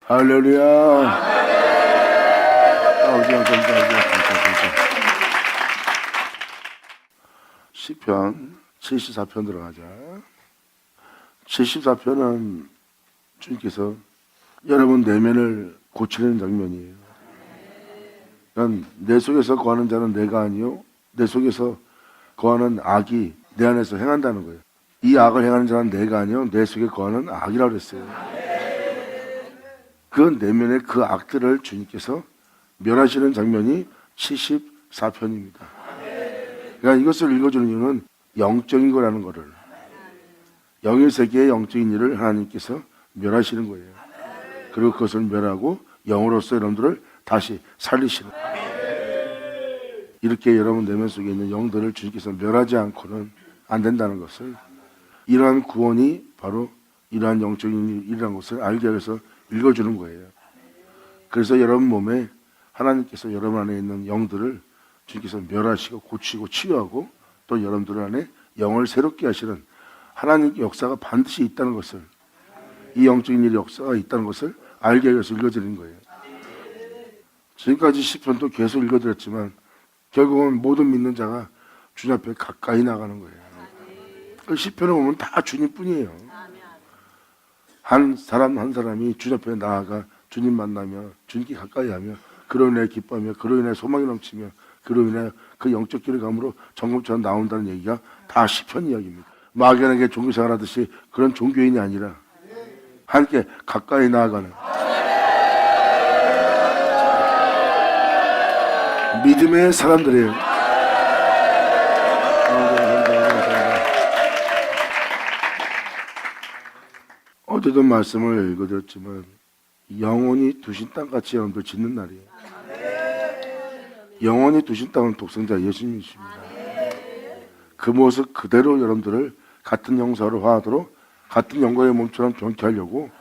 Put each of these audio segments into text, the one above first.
할렐루야. 아버지 감사합니다. 시편 74편 들어가자. 74편은 주님께서 여러분 내면을 고치는 장면이에요. 그러니까 내 속에서 거하는 자는 내가 아니요 내 속에서 거하는 악이 내 안에서 행한다는 거예요. 이 악을 행하는 자는 내가 아니요 내 속에 거하는 악이라고 그랬어요. 그 내면의 그 악들을 주님께서 멸하시는 장면이 74편입니다. 그러니까 이것을 읽어주는 이유는 영적인 거라는 거를, 영의 세계의 영적인 일을 하나님께서 멸하시는 거예요. 그리고 그것을 멸하고 영으로서 여러분들을 다시 살리시는 거예요. 이렇게 여러분 내면 속에 있는 영들을 주님께서 멸하지 않고는 안 된다는 것을, 이러한 구원이 바로 이러한 영적인 일이라는 것을 알게 해서 읽어주는 거예요. 그래서 여러분 몸에 하나님께서 여러분 안에 있는 영들을 주님께서 멸하시고 고치고 치유하고 또 여러분들 안에 영을 새롭게 하시는 하나님의 역사가 반드시 있다는 것을, 이 영적인 일의 역사가 있다는 것을 알게 해서 읽어드리는 거예요. 지금까지 시편도 계속 읽어드렸지만 결국은 모든 믿는 자가 주님 앞에 가까이 나가는 거예요. 그 시편을 보면 다 주님뿐이에요. 한 사람 한 사람이 주님 앞에 나아가 주님 만나며 주님께 가까이 하며 그로 인해 기뻐하며 그로 인해 소망이 넘치며 그로 인해 그 영적 길을 감으로 정금처럼 나온다는 얘기가 다 시편 이야기입니다. 막연하게 종교생활 하듯이 그런 종교인이 아니라 함께 가까이 나아가는 믿음의 사람들이에요. 어제도 말씀을 읽어드렸지만 영원히 두신 땅같이 여러분들 짓는 날이에요. 영원히 두신 땅은 독생자 예수님이십니다. 그 모습 그대로 여러분들을 같은 형상으로 화하도록 같은 영광의 몸처럼 변케 하려고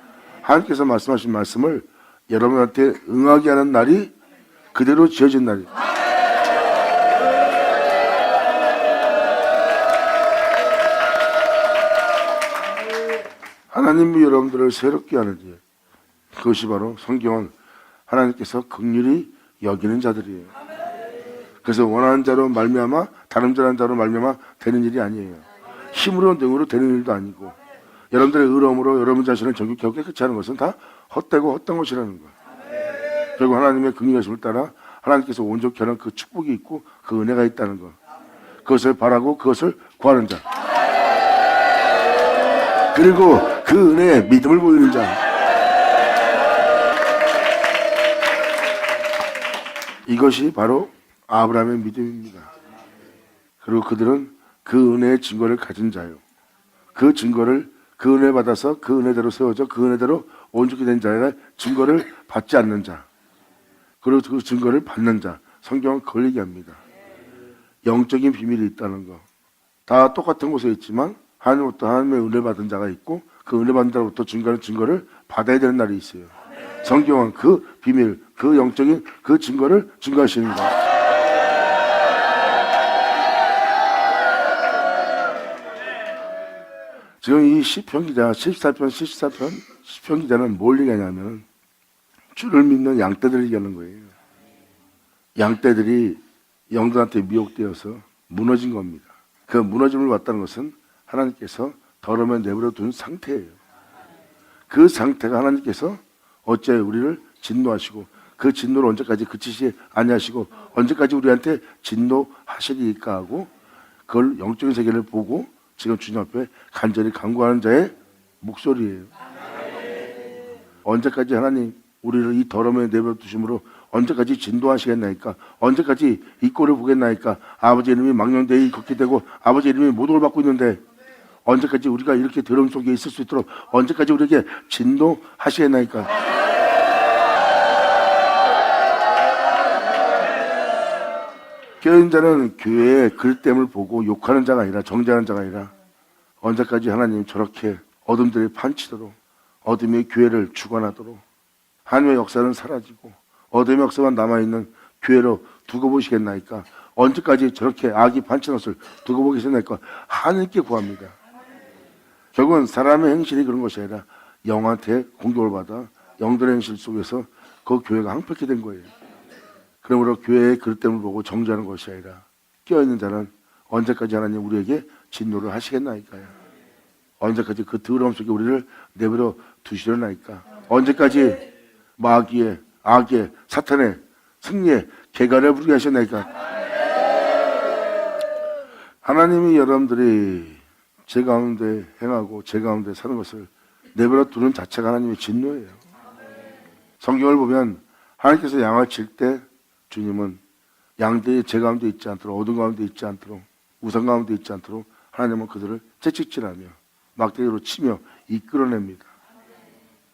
하나님께서 말씀하신 말씀을 여러분한테 응하게 하는 날이 그대로 지어진 날이에요. 하나님이 여러분들을 새롭게 하는 일, 그것이 바로 성경은 하나님께서 긍휼히 여기는 자들이에요. 그래서 원하는 자로 말미암아 다름질하는 자로 말미암아 되는 일이 아니에요. 힘으로 능으로 되는 일도 아니고, 여러분들의 의로움으로 여러분 자신을 정결케 하고 깨끗이 하는 것은 다 헛되고 헛된 것이라는 거예요. 결국 하나님의 긍휼하심을 따라 하나님께서 온전케 하는 그 축복이 있고 그 은혜가 있다는 것, 그것을 바라고 그것을 구하는 자, 그리고 그 은혜에 믿음을 보이는 자, 이것이 바로 아브라함의 믿음입니다. 그리고 그들은 그 은혜의 증거를 가진 자요, 그 증거를, 그 은혜 받아서 그 은혜대로 세워져 그 은혜대로 온전히 된 자의 증거를 받지 않는 자, 그리고 그 증거를 받는 자, 성경은 그걸 얘기합니다. 영적인 비밀이 있다는 거, 다 똑같은 곳에 있지만 하나님부터 하나님의 은혜 받은 자가 있고 그 은혜 받은 자로부터 증거를 받아야 되는 날이 있어요. 성경은 그 비밀, 그 영적인 그 증거를 증거하시는 거예요. 지금 이 시편 기자, 74편 시편 기자는 뭘 얘기하냐면 주를 믿는 양떼들을 얘기하는 거예요. 양떼들이 영들한테 미혹되어서 무너진 겁니다. 그 무너짐을 왔다는 것은 하나님께서 더러움에 내버려 둔 상태예요. 그 상태가 하나님께서 어째 우리를 진노하시고 그 진노를 언제까지 그치지 아니하시고 언제까지 우리한테 진노하시리까 하고 그걸 영적인 세계를 보고 지금 주님 앞에 간절히 간구하는 자의 목소리예요. 언제까지 하나님 우리를 이 더러움에 내버려 두심으로 언제까지 진도하시겠나이까? 언제까지 이 꼴을 보겠나이까? 아버지 이름이 망령되이 걷게 되고 아버지 이름이 모독을 받고 있는데 언제까지 우리가 이렇게 더러움 속에 있을 수 있도록 언제까지 우리에게 진노하시겠나이까? 교인자는 교회의 글됨을 보고 욕하는 자가 아니라 정죄하는 자가 아니라 언제까지 하나님 저렇게 어둠들이 판치도록 어둠의 교회를 주관하도록 하나님의 역사는 사라지고 어둠의 역사만 남아있는 교회로 두고 보시겠나이까? 언제까지 저렇게 악이 판치는 것을 두고 보시겠나이까? 하나님께 구합니다. 결국은 사람의 행실이 그런 것이 아니라 영한테 공격을 받아 영들의 행실 속에서 그 교회가 황폐케 된 거예요. 그러므로 교회의 그릇됨을 보고 정죄하는 것이 아니라 깨어있는 자는 언제까지 하나님 우리에게 진노를 하시겠나이까요? 언제까지 그 더러움 속에 우리를 내버려 두시려나이까? 언제까지 마귀의, 악의, 사탄의 승리의 개가를 부르게 하셨나이까? 하나님이 여러분들이 제 가운데 행하고 제 가운데 사는 것을 내버려 두는 자체가 하나님의 진노예요. 성경을 보면 하나님께서 양을 칠 때 주님은 양들이 제 가운데 있지 않도록, 어둠 가운데 있지 않도록, 우상 가운데 있지 않도록 하나님은 그들을 채찍질하며 막대기로 치며 이끌어냅니다.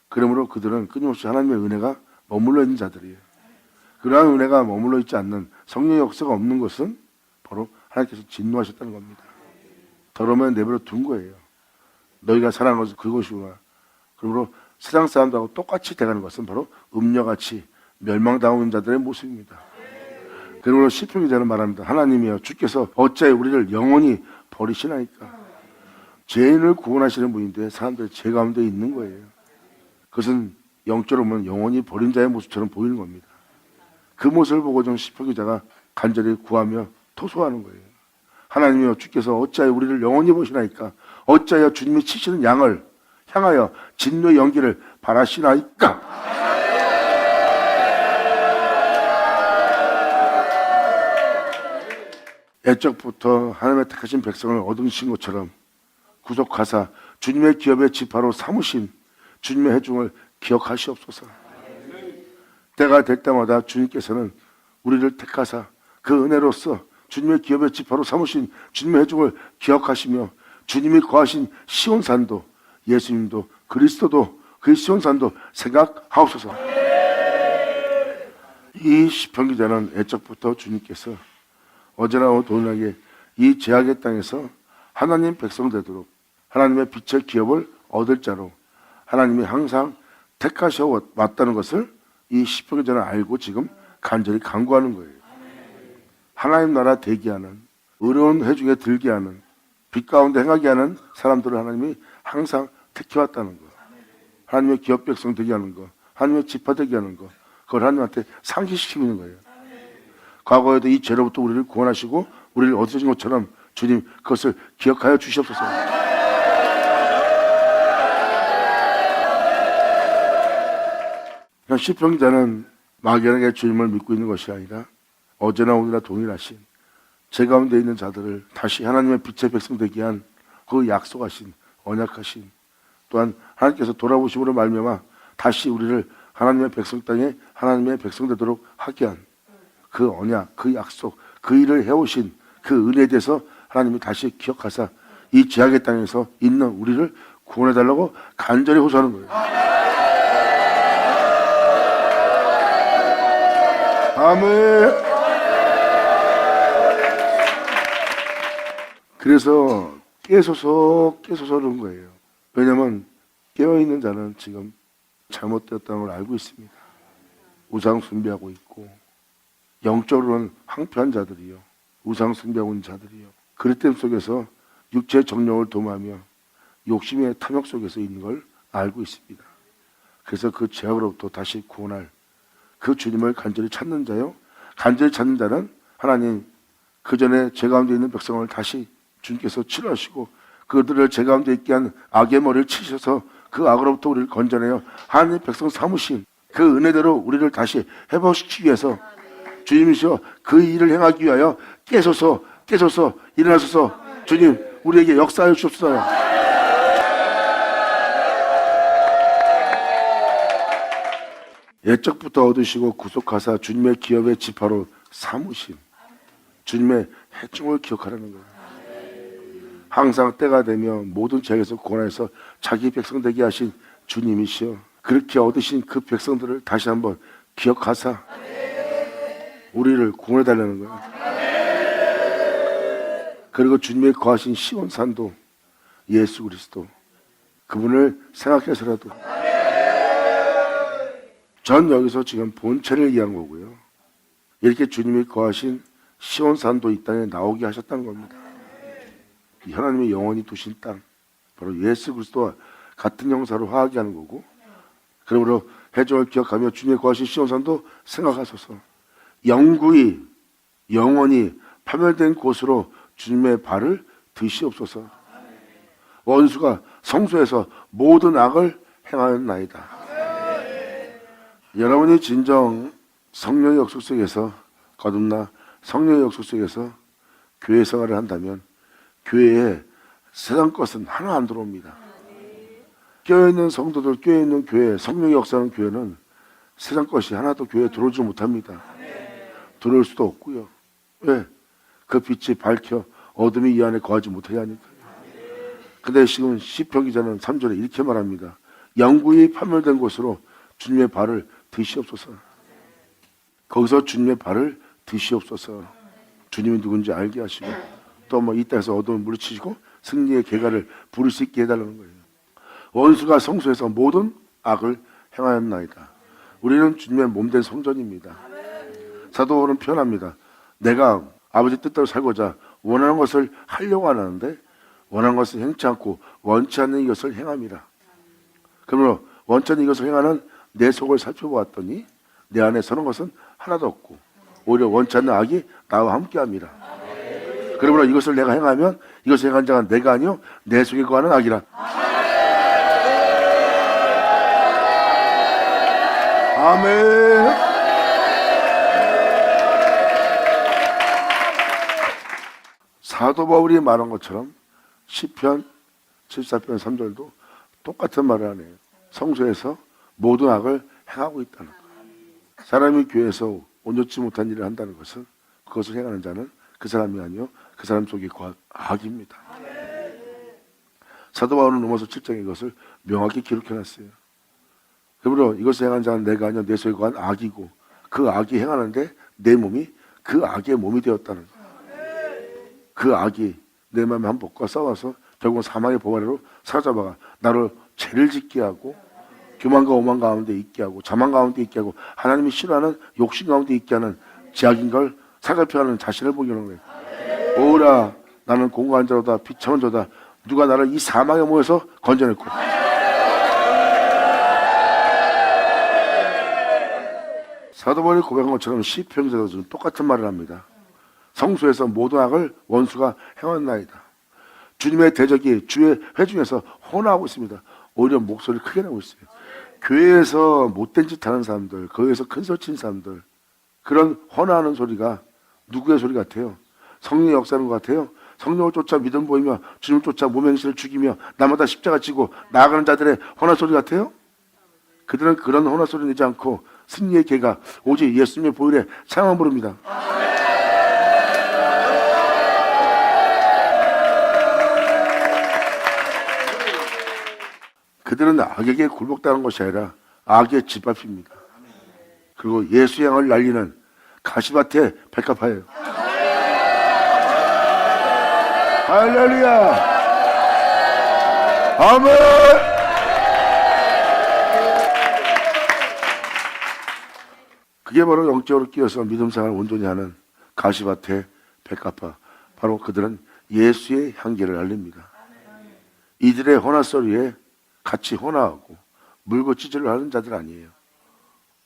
그러므로 그들은 끊임없이 하나님의 은혜가 머물러 있는 자들이에요. 그러한 은혜가 머물러 있지 않는 성령의 역사가 없는 것은 바로 하나님께서 진노하셨다는 겁니다. 더러우면 내버려 둔 거예요. 너희가 사랑하는 것은 그것이구나. 그러므로 세상 사람들하고 똑같이 돼가는 것은 바로 음녀같이 멸망당하는 자들의 모습입니다. 그러므로 시편 기자는 말합니다. 하나님이여 주께서 어찌하여 우리를 영원히 버리시나이까? 죄인을 구원하시는 분인데 사람들이 죄 가운데 있는 거예요. 그것은 영적으로 보면 영원히 버린 자의 모습처럼 보이는 겁니다. 그 모습을 보고 좀 시편 기자가 간절히 구하며 토소하는 거예요. 하나님이여 주께서 어찌하여 우리를 영원히 보시나이까? 어찌하여 주님이 치시는 양을 향하여 진노의 연기를 바라시나이까? 애적부터 하나님의 택하신 백성을 얻으신 것처럼 구속하사 주님의 기업의 지파로 삼으신 주님의 해중을 기억하시옵소서. 때가 될 때마다 주님께서는 우리를 택하사 그 은혜로서 주님의 기업의 지파로 삼으신 주님의 해중을 기억하시며 주님이 거하신 시온산도 예수님도 그리스도도 그 시온산도 생각하옵소서. 이 시편 기자는 애적부터 주님께서 어제나 오늘나게 이 죄악의 땅에서 하나님 백성 되도록 하나님의 빛의 기업을 얻을 자로 하나님이 항상 택하셔 왔다는 것을 이 시편 기자는 알고 지금 간절히 간구하는 거예요. 하나님 나라 대기하는 어려운 회중에 들게 하는 빛 가운데 행하게 하는 사람들을 하나님이 항상 택해왔다는 거. 하나님의 기업 백성 되게 하는 거, 하나님의 지파 되게 하는 거, 그걸 하나님한테 상기시키고 있는 거예요. 과거에도 이 죄로부터 우리를 구원하시고 우리를 얻으신 것처럼 주님 그것을 기억하여 주시옵소서. 시편 기자는 막연하게 주님을 믿고 있는 것이 아니라 어제나 오늘나 동일하신 제 가운데 있는 자들을 다시 하나님의 빛의 백성 되게 한 그 약속하신 언약하신 또한 하나님께서 돌아보심으로 말미암아 다시 우리를 하나님의 백성 땅에 하나님의 백성 되도록 하게 한 그 언약, 그 약속, 그 일을 해오신 그 은혜에 대해서 하나님이 다시 기억하사 이 죄악의 땅에서 있는 우리를 구원해달라고 간절히 호소하는 거예요. 아멘. 그래서 깨소서 그런 거예요. 왜냐하면 깨어있는 자는 지금 잘못되었다는 걸 알고 있습니다. 우상 숭배하고 있고 영적으로는 황폐한 자들이요, 우상 숭배하고 있는 자들이요, 그릇됨 속에서 육체의 정욕을 도모하며 욕심의 탐욕 속에서 있는 걸 알고 있습니다. 그래서 그 죄악으로부터 다시 구원할 그 주님을 간절히 찾는 자요, 간절히 찾는 자는 하나님 그 전에 제 가운데 있는 백성을 다시 주님께서 치료하시고 그들을 제 가운데 있게 한 악의 머리를 치셔서 그 악으로부터 우리를 건져내어 하나님 백성 삼으신 그 은혜대로 우리를 다시 회복시키기 위해서 주님이시여 그 일을 행하기 위하여 깨소서 일어나소서. 주님 우리에게 역사하여 주옵소서. 옛적부터 얻으시고 구속하사 주님의 기업의 지파로 삼으신 주님의 해중을 기억하라는 거예요. 항상 때가 되면 모든 죄에서 구원해서 자기 백성 되게 하신 주님이시여 그렇게 얻으신 그 백성들을 다시 한번 기억하사 우리를 구원해달라는 거예요. 그리고 주님의 거하신 시온산도 예수 그리스도 그분을 생각해서라도 전 여기서 지금 본체를 얘기한 거고요. 이렇게 주님이 거하신 시온산도 이 땅에 나오게 하셨다는 겁니다. 하나님의 영원히 두신 땅 바로 예수 그리스도와 같은 형사로 화하게 하는 거고, 그러므로 해적을 기억하며 주님의 거하신 시온산도 생각하소서. 영구히 영원히 파멸된 곳으로 주님의 발을 드시옵소서. 원수가 성소에서 모든 악을 행하였나이다. 여러분이 진정 성령의 역속 속에서 거듭나 성령의 역속 속에서 교회 생활을 한다면 교회에 세상 것은 하나 안 들어옵니다. 껴있는 성도들, 껴있는 교회, 성령의 역사하는 교회는 세상 것이 하나도 교회에 들어오지 못합니다. 들어올 수도 없고요. 왜? 그 빛이 밝혀 어둠이 이 안에 거하지 못하게 하니까요. 근데 지금 시편 기자는 3절에 이렇게 말합니다. 영구히 파멸된 곳으로 주님의 발을 드시옵소서. 거기서 주님의 발을 드시옵소서. 주님이 누군지 알게 하시고 또 뭐 이 땅에서 어둠을 물리치시고 승리의 계가를 부를 수 있게 해달라는 거예요. 원수가 성소에서 모든 악을 행하였나이다. 우리는 주님의 몸된 성전입니다. 사도 바울은 표현합니다. 내가 아버지 뜻대로 살고자 원하는 것을 하려고 하는데 원하는 것을 행치 않고 원치 않는 이것을 행함이라. 그러므로 원치 않는 이것을 행하는 내 속을 살펴보았더니 내 안에 서는 것은 하나도 없고 오히려 원치 않는 악이 나와 함께함이라. 그러므로 이것을 내가 행하면 이것을 행한 자가 내가 아니요 내 속에 거하는 악이라. 아멘. 사도 바울이 말한 것처럼 시편 74편 3절도 똑같은 말을 하네요. 성소에서 모든 악을 행하고 있다는 것. 사람이 교회에서 온전치 못한 일을 한다는 것은 그것을 행하는 자는 그 사람이 아니요 그 사람 속에 거한 악입니다. 사도 바울은 로마서 7장에 이것을 명확히 기록해놨어요. 그러므로 이것을 행한 자는 내가 아니요 내 속에 거한 악이고 그 악이 행하는데 내 몸이 그 악의 몸이 되었다는 거예요. 그 악이 내 마음에 한 복과 싸워서 결국 사망의 보호 아래로 사로잡아가 나를 죄를 짓게 하고 교만과 오만 가운데 있게 하고 자만 가운데 있게 하고 하나님이 싫어하는 욕심 가운데 있게 하는 죄악인 걸 살갑혀하는 자신을 보게 하는 거예요. 오라 나는 공고한 자로다 비참한 자다 누가 나를 이 사망의 몸에서 건져냈고. 사도 바울이 고백한 것처럼 시편에서도 똑같은 말을 합니다. 성소에서 모든 악을 원수가 행하였나이다. 주님의 대적이 주의 회중에서 혼화하고 있습니다. 오히려 목소리를 크게 내고 있어요. 교회에서 못된 짓 하는 사람들, 교회에서 큰 소리 치는 사람들, 그런 혼화하는 소리가 누구의 소리 같아요? 성령의 역사하는 것 같아요? 성령을 쫓아 믿음 보이며 주님을 쫓아 모맹시를 죽이며 나마다 십자가 지고 나아가는 자들의 혼화 소리 같아요? 그들은 그런 혼화 소리 내지 않고 승리의 계가 오직 예수님의 보혈에 찬양 부릅니다. 그들은 악에게 굴복당한 것이 아니라 악의 짓밟힙니다. 그리고 예수 향을 날리는 가시밭의 백합화예요. 할렐루야. 아멘. 그게 바로 영적으로 끼어서 믿음 생활을 온전히 하는 가시밭의 백합화. 바로 그들은 예수의 향기를 알립니다. 이들의 혼화 소리에 같이 혼화하고 물고 찢으려 하는 자들 아니에요.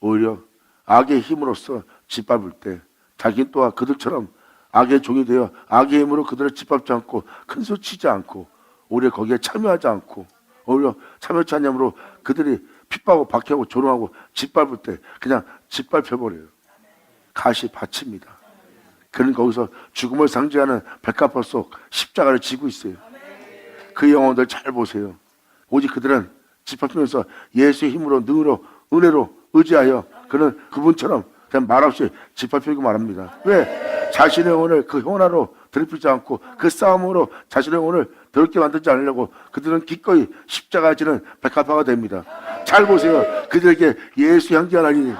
오히려 악의 힘으로써 짓밟을 때 자기는 또한 그들처럼 악의 종이 되어 악의 힘으로 그들을 짓밟지 않고 큰소리 치지 않고 오히려 거기에 참여하지 않고 오히려 참여치 않냐므로 그들이 핍박하고 박해하고 조롱하고 짓밟을 때 그냥 짓밟혀버려요. 가시밭입니다. 그는 거기서 죽음을 상징하는 백합화 속 십자가를 지고 있어요. 그 영혼들 잘 보세요. 오직 그들은 짓밟히면서 예수의 힘으로 능으로 은혜로 의지하여 그는 그분처럼 그냥 말없이 짓밟히고 말합니다. 왜? 자신의 영혼을 그 혼화로 더럽히지 않고 그 싸움으로 자신의 영혼을 더럽게 만들지 않으려고 그들은 기꺼이 십자가 지는 백합화가 됩니다. 잘 보세요. 그들에게 예수 향기가 날리니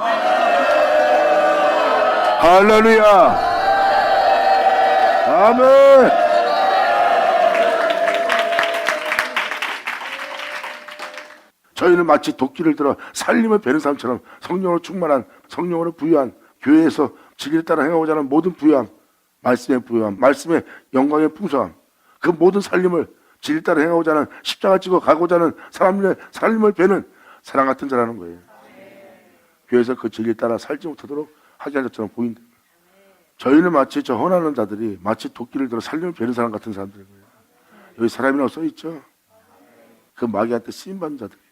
할렐루야. 아멘. 저희는 마치 도끼를 들어 살림을 베는 사람처럼 성령으로 충만한 성령으로 부유한 교회에서 진리를 따라 행하고자 하는 모든 부유함, 말씀의 부유함, 말씀의 영광의 풍성함, 그 모든 살림을 진리를 따라 행하고자 하는 십자가 지고 가고자 하는 사람의 살림을 베는 사랑 같은 자라는 거예요. 교회에서 그 진리에 따라 살지 못하도록 하게 한 것처럼 보인다. 저희는 마치 저 헌하는 자들이 마치 도끼를 들어 살림을 베는 사람 같은 사람들인 거예요. 여기 사람이라고 써있죠. 그 마귀한테 쓰임받는 자들이에요.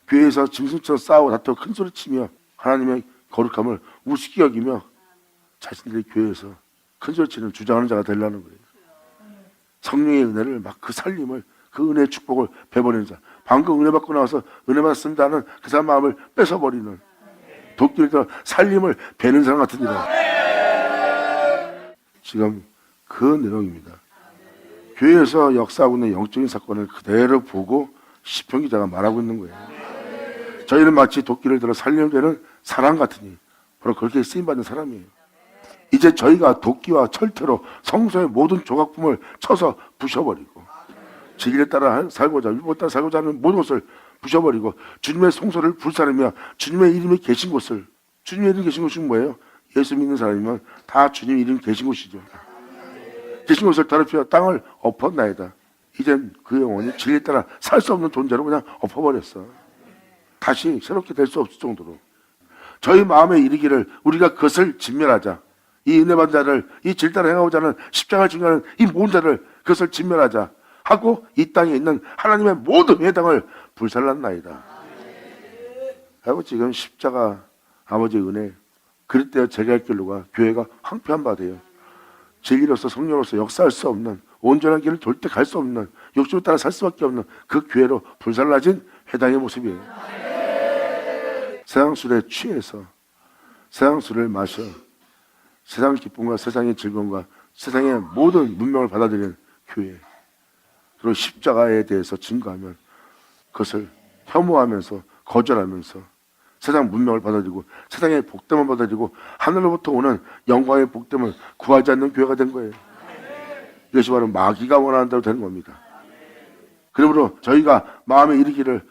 교회에서 짐승처럼 싸우고 다투고 큰소리 치며 하나님의 거룩함을 우습게 여기며 자신들이 교회에서 큰소리 치는 주장하는 자가 되려는 거예요. 성령의 은혜를 막 그 살림을 그 은혜의 축복을 베버리는 자, 방금 은혜 받고 나와서 은혜 받습니다 하는 그 사람 마음을 뺏어버리는 도끼를 들어 살림을 베는 사람 같은 일이다. 지금 그 내용입니다. 교회에서 역사하고 있는 영적인 사건을 그대로 보고 시편 기자가 말하고 있는 거예요. 저희는 마치 도끼를 들어 살림되는 사람 같으니 바로 그렇게 쓰임받는 사람이에요. 이제 저희가 도끼와 철퇴로 성소의 모든 조각품을 쳐서 부셔버리고 진리에 따라 살고자 율법에 따라 살고자 하는 모든 것을 부셔버리고 주님의 성소를 불사르며 주님의 이름이 계신 곳을, 주님의 이름이 계신 곳이 뭐예요? 예수 믿는 사람이면 다 주님 이름이 계신 곳이죠. 계신 곳을 더럽혀 땅을 엎었나이다. 이젠 그 영혼이 진리에 따라 살 수 없는 존재로 그냥 엎어버렸어. 다시 새롭게 될 수 없을 정도로. 저희 마음에 이르기를 우리가 그것을 진멸하자. 이 은혜 받은 자를, 이 질타를 행하고자 하는 십자가를 증거하는 이 모든 자를 그것을 진멸하자 하고 이 땅에 있는 하나님의 모든 회당을 불살랐나이다. 하고 지금 십자가 아버지의 은혜, 그럴 때 제가 할 길로가 교회가 황폐한 바 돼요. 진리로서 성령으로서 역사할 수 없는, 온전한 길을 돌 때 갈 수 없는, 욕심에 따라 살 수밖에 없는 그 교회로 불살라진 회당의 모습이에요. 세상 술에 취해서 세상 술을 마셔 세상 기쁨과 세상의 즐거움과 세상의 모든 문명을 받아들이는 교회, 그리고 십자가에 대해서 증거하면 그것을 혐오하면서 거절하면서 세상 문명을 받아들이고 세상의 복됨을 받아들이고 하늘로부터 오는 영광의 복됨을 구하지 않는 교회가 된 거예요. 이것이 바로 마귀가 원하는 대로 되는 겁니다. 그러므로 저희가 마음에 이르기를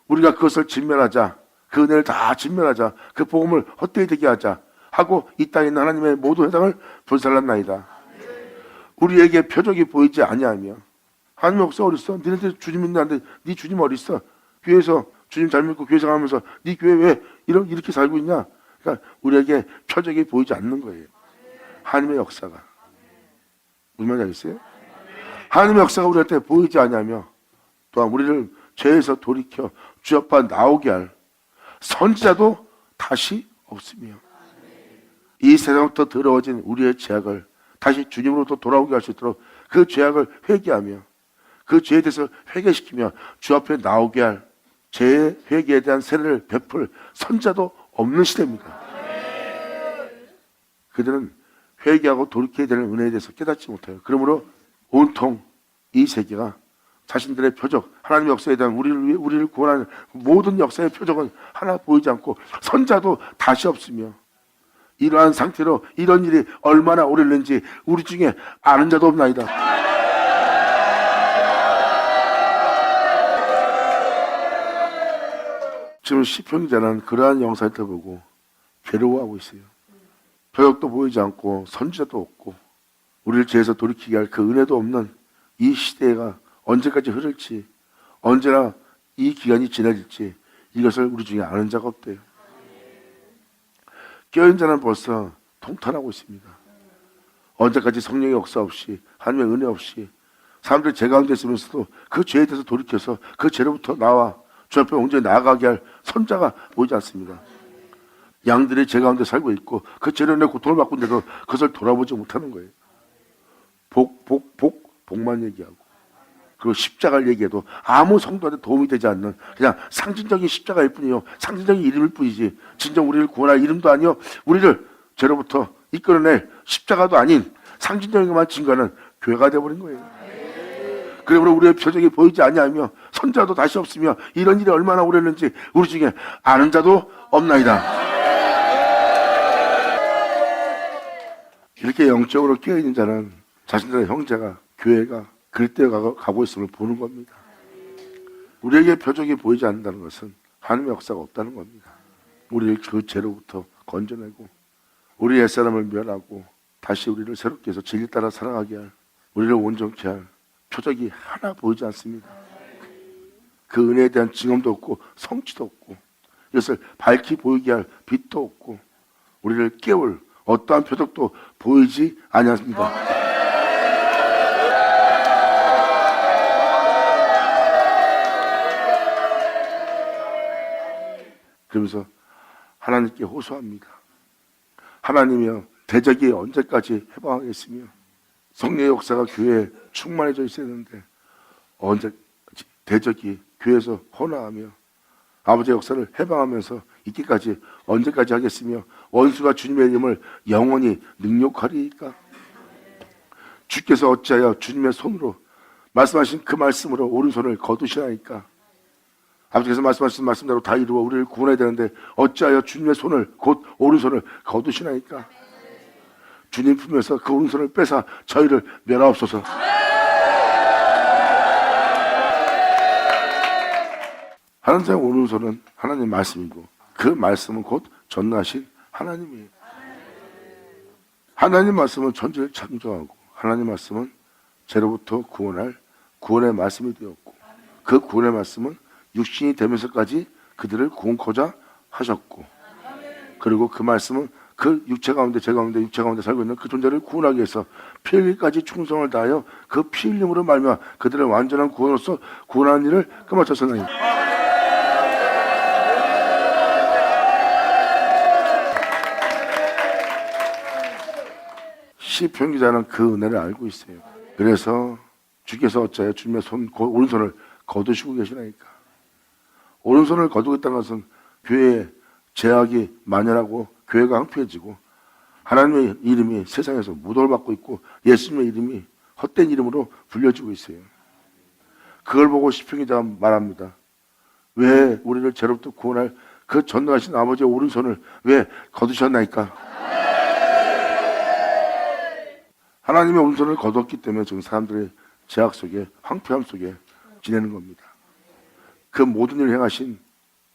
우리가 그것을 진멸하자, 그 은혜를 다 진멸하자, 그 복음을 헛되이 되게 하자 하고 이 땅에 있는 하나님의 모든 회당을 불살랐나이다. 우리에게 표적이 보이지 아니하며 하나님 역사 어디 있어? 니네들 주님 믿는데 네 주님 어디 있어? 교회에서 주님 잘 믿고 교회 생활하면서 네 교회 왜 이렇게 살고 있냐? 그러니까 우리에게 표적이 보이지 않는 거예요. 하나님의 역사가. 무슨 말인지 알겠어요? 하나님의 역사가 우리한테 보이지 않냐며 또한 우리를 죄에서 돌이켜 주 앞에 나오게 할 선지자도 다시 없으며 이 세상부터 더러워진 우리의 죄악을 다시 주님으로부터 돌아오게 할 수 있도록 그 죄악을 회개하며 그 죄에 대해서 회개시키며 주 앞에 나오게 할 죄의 회개에 대한 세례를 베풀 선자도 없는 시대입니다. 그들은 회개하고 돌이켜야 되는 은혜에 대해서 깨닫지 못해요. 그러므로 온통 이 세계가 자신들의 표적, 하나님의 역사에 대한 우리를 구원하는 모든 역사의 표적은 하나 보이지 않고 선자도 다시 없으며 이러한 상태로 이런 일이 얼마나 오래는지 우리 중에 아는 자도 없나이다. 지금 시편 기자는 그러한 영상을 보고 괴로워하고 있어요. 표적도 보이지 않고 선지자도 없고 우리를 죄에서 돌이키게 할 그 은혜도 없는 이 시대가 언제까지 흐를지, 언제나 이 기간이 지나질지 이것을 우리 중에 아는 자가 없대요. 깨어있는 자는 벌써 통탄하고 있습니다. 언제까지 성령의 역사 없이 하나님의 은혜 없이 사람들이 죄 가운데 있으면서도 그 죄에 대해서 돌이켜서 그 죄로부터 나와 주 앞에 온전히 나아가게 할 선자가 보이지 않습니다. 양들이 죄 가운데 살고 있고 그 죄로 인해 고통을 받고 있는데도 그것을 돌아보지 못하는 거예요. 복만 얘기하고 그리고 십자가를 얘기해도 아무 성도한테 도움이 되지 않는 그냥 상징적인 십자가일 뿐이요, 상징적인 이름일 뿐이지 진정 우리를 구원할 이름도 아니요, 우리를 죄로부터 이끌어낼 십자가도 아닌 상징적인 것만 증거하는 교회가 되어버린 거예요. 그러므로 우리의 표적이 보이지 아니하며 선자도 다시 없으며 이런 일이 얼마나 오래는지 우리 중에 아는 자도 없나이다. 이렇게 영적으로 깨어있는 자는 자신들의 형제가, 교회가 그릇되어 가고 있음을 보는 겁니다. 우리에게 표적이 보이지 않는다는 것은 하나님의 역사가 없다는 겁니다. 우리를 그 죄로부터 건져내고 우리 옛사람을 멸하고 다시 우리를 새롭게 해서 진리 따라 살아가게 할, 우리를 온전케 할 표적이 하나 보이지 않습니다. 그 은혜에 대한 증언도 없고 성취도 없고 이것을 밝히 보이게 할 빛도 없고 우리를 깨울 어떠한 표적도 보이지 아니하십니다. 그러면서 하나님께 호소합니다. 하나님이여, 대적이 언제까지 해방하겠으며 성령의 역사가 교회에 충만해져 있어야 되는데 언제 대적이 교회에서 혼화하며 아버지의 역사를 해방하면서 있기까지 언제까지 하겠으며 원수가 주님의 이름을 영원히 능욕하리이까? 주께서 어찌하여 주님의 손으로 말씀하신 그 말씀으로 오른손을 거두시나이까? 아버지께서 말씀하신 말씀대로 다 이루어 우리를 구원해야 되는데 어찌하여 주님의 손을 곧 오른손을 거두시나이까? 주님 품에서 그 오른손을 빼사 저희를 멸하옵소서. 하나님의 오른손은 하나님 말씀이고 그 말씀은 곧 전능하신 하나님이에요. 하나님 말씀은 천지를 창조하고 하나님 말씀은 죄로부터 구원할 구원의 말씀이 되었고 그 구원의 말씀은 육신이 되면서까지 그들을 구원코자 하셨고 그리고 그 말씀은 그 육체 가운데 죄 가운데 육체 가운데 살고 있는 그 존재를 구원하기 위해서 피 흘리기까지 충성을 다하여 그 피 흘림으로 말미암아 그들을 완전한 구원으로서 구원하는 일을 끝마쳤으나니 시편 기자는 그 은혜를 알고 있어요. 그래서 주께서 어찌하여 주님의 손, 오른손을 거두시고 계시나이까? 오른손을 거두겠다는 것은 교회에 제약이 만연하고 교회가 황폐해지고 하나님의 이름이 세상에서 무도를 받고 있고 예수님의 이름이 헛된 이름으로 불려지고 있어요. 그걸 보고 시편 기자가 말합니다. 왜 우리를 죄로부터 구원할 그 전능하신 아버지의 오른손을 왜 거두셨나이까? 하나님의 오른손을 거두었기 때문에 지금 사람들이 제약 속에 황폐함 속에 지내는 겁니다. 그 모든 일을 행하신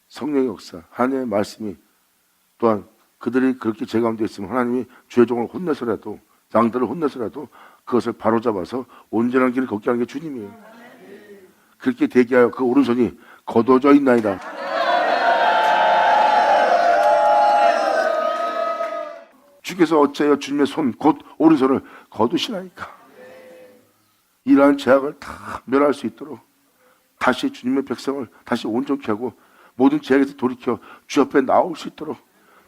성령의 역사, 하나님의 말씀이 또한 그들이 그렇게 죄 가운데 있으면 하나님이 죄 종을 혼내서라도 양들을 혼내서라도 그것을 바로잡아서 온전한 길을 걷게 하는 게 주님이에요. 그렇게 대기하여 그 오른손이 거두어져 있나이다. 주께서 어찌하여 주님의 손 곧 오른손을 거두시나이까? 이러한 죄악을 다 멸할 수 있도록 다시 주님의 백성을 다시 온전케 하고 모든 죄악에서 돌이켜 주 앞에 나올 수 있도록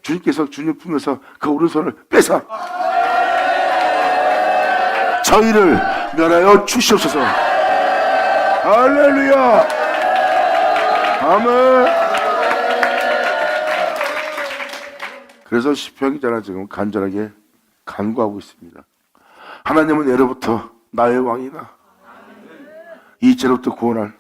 주님께서 주님 품에서 그 오른손을 뺏어 저희를 멸하여 주시옵소서. 할렐루야. 아멘. 그래서 시편 기자는 지금 간절하게 간구하고 있습니다. 하나님은 예로부터 나의 왕이나 이 죄로부터 구원할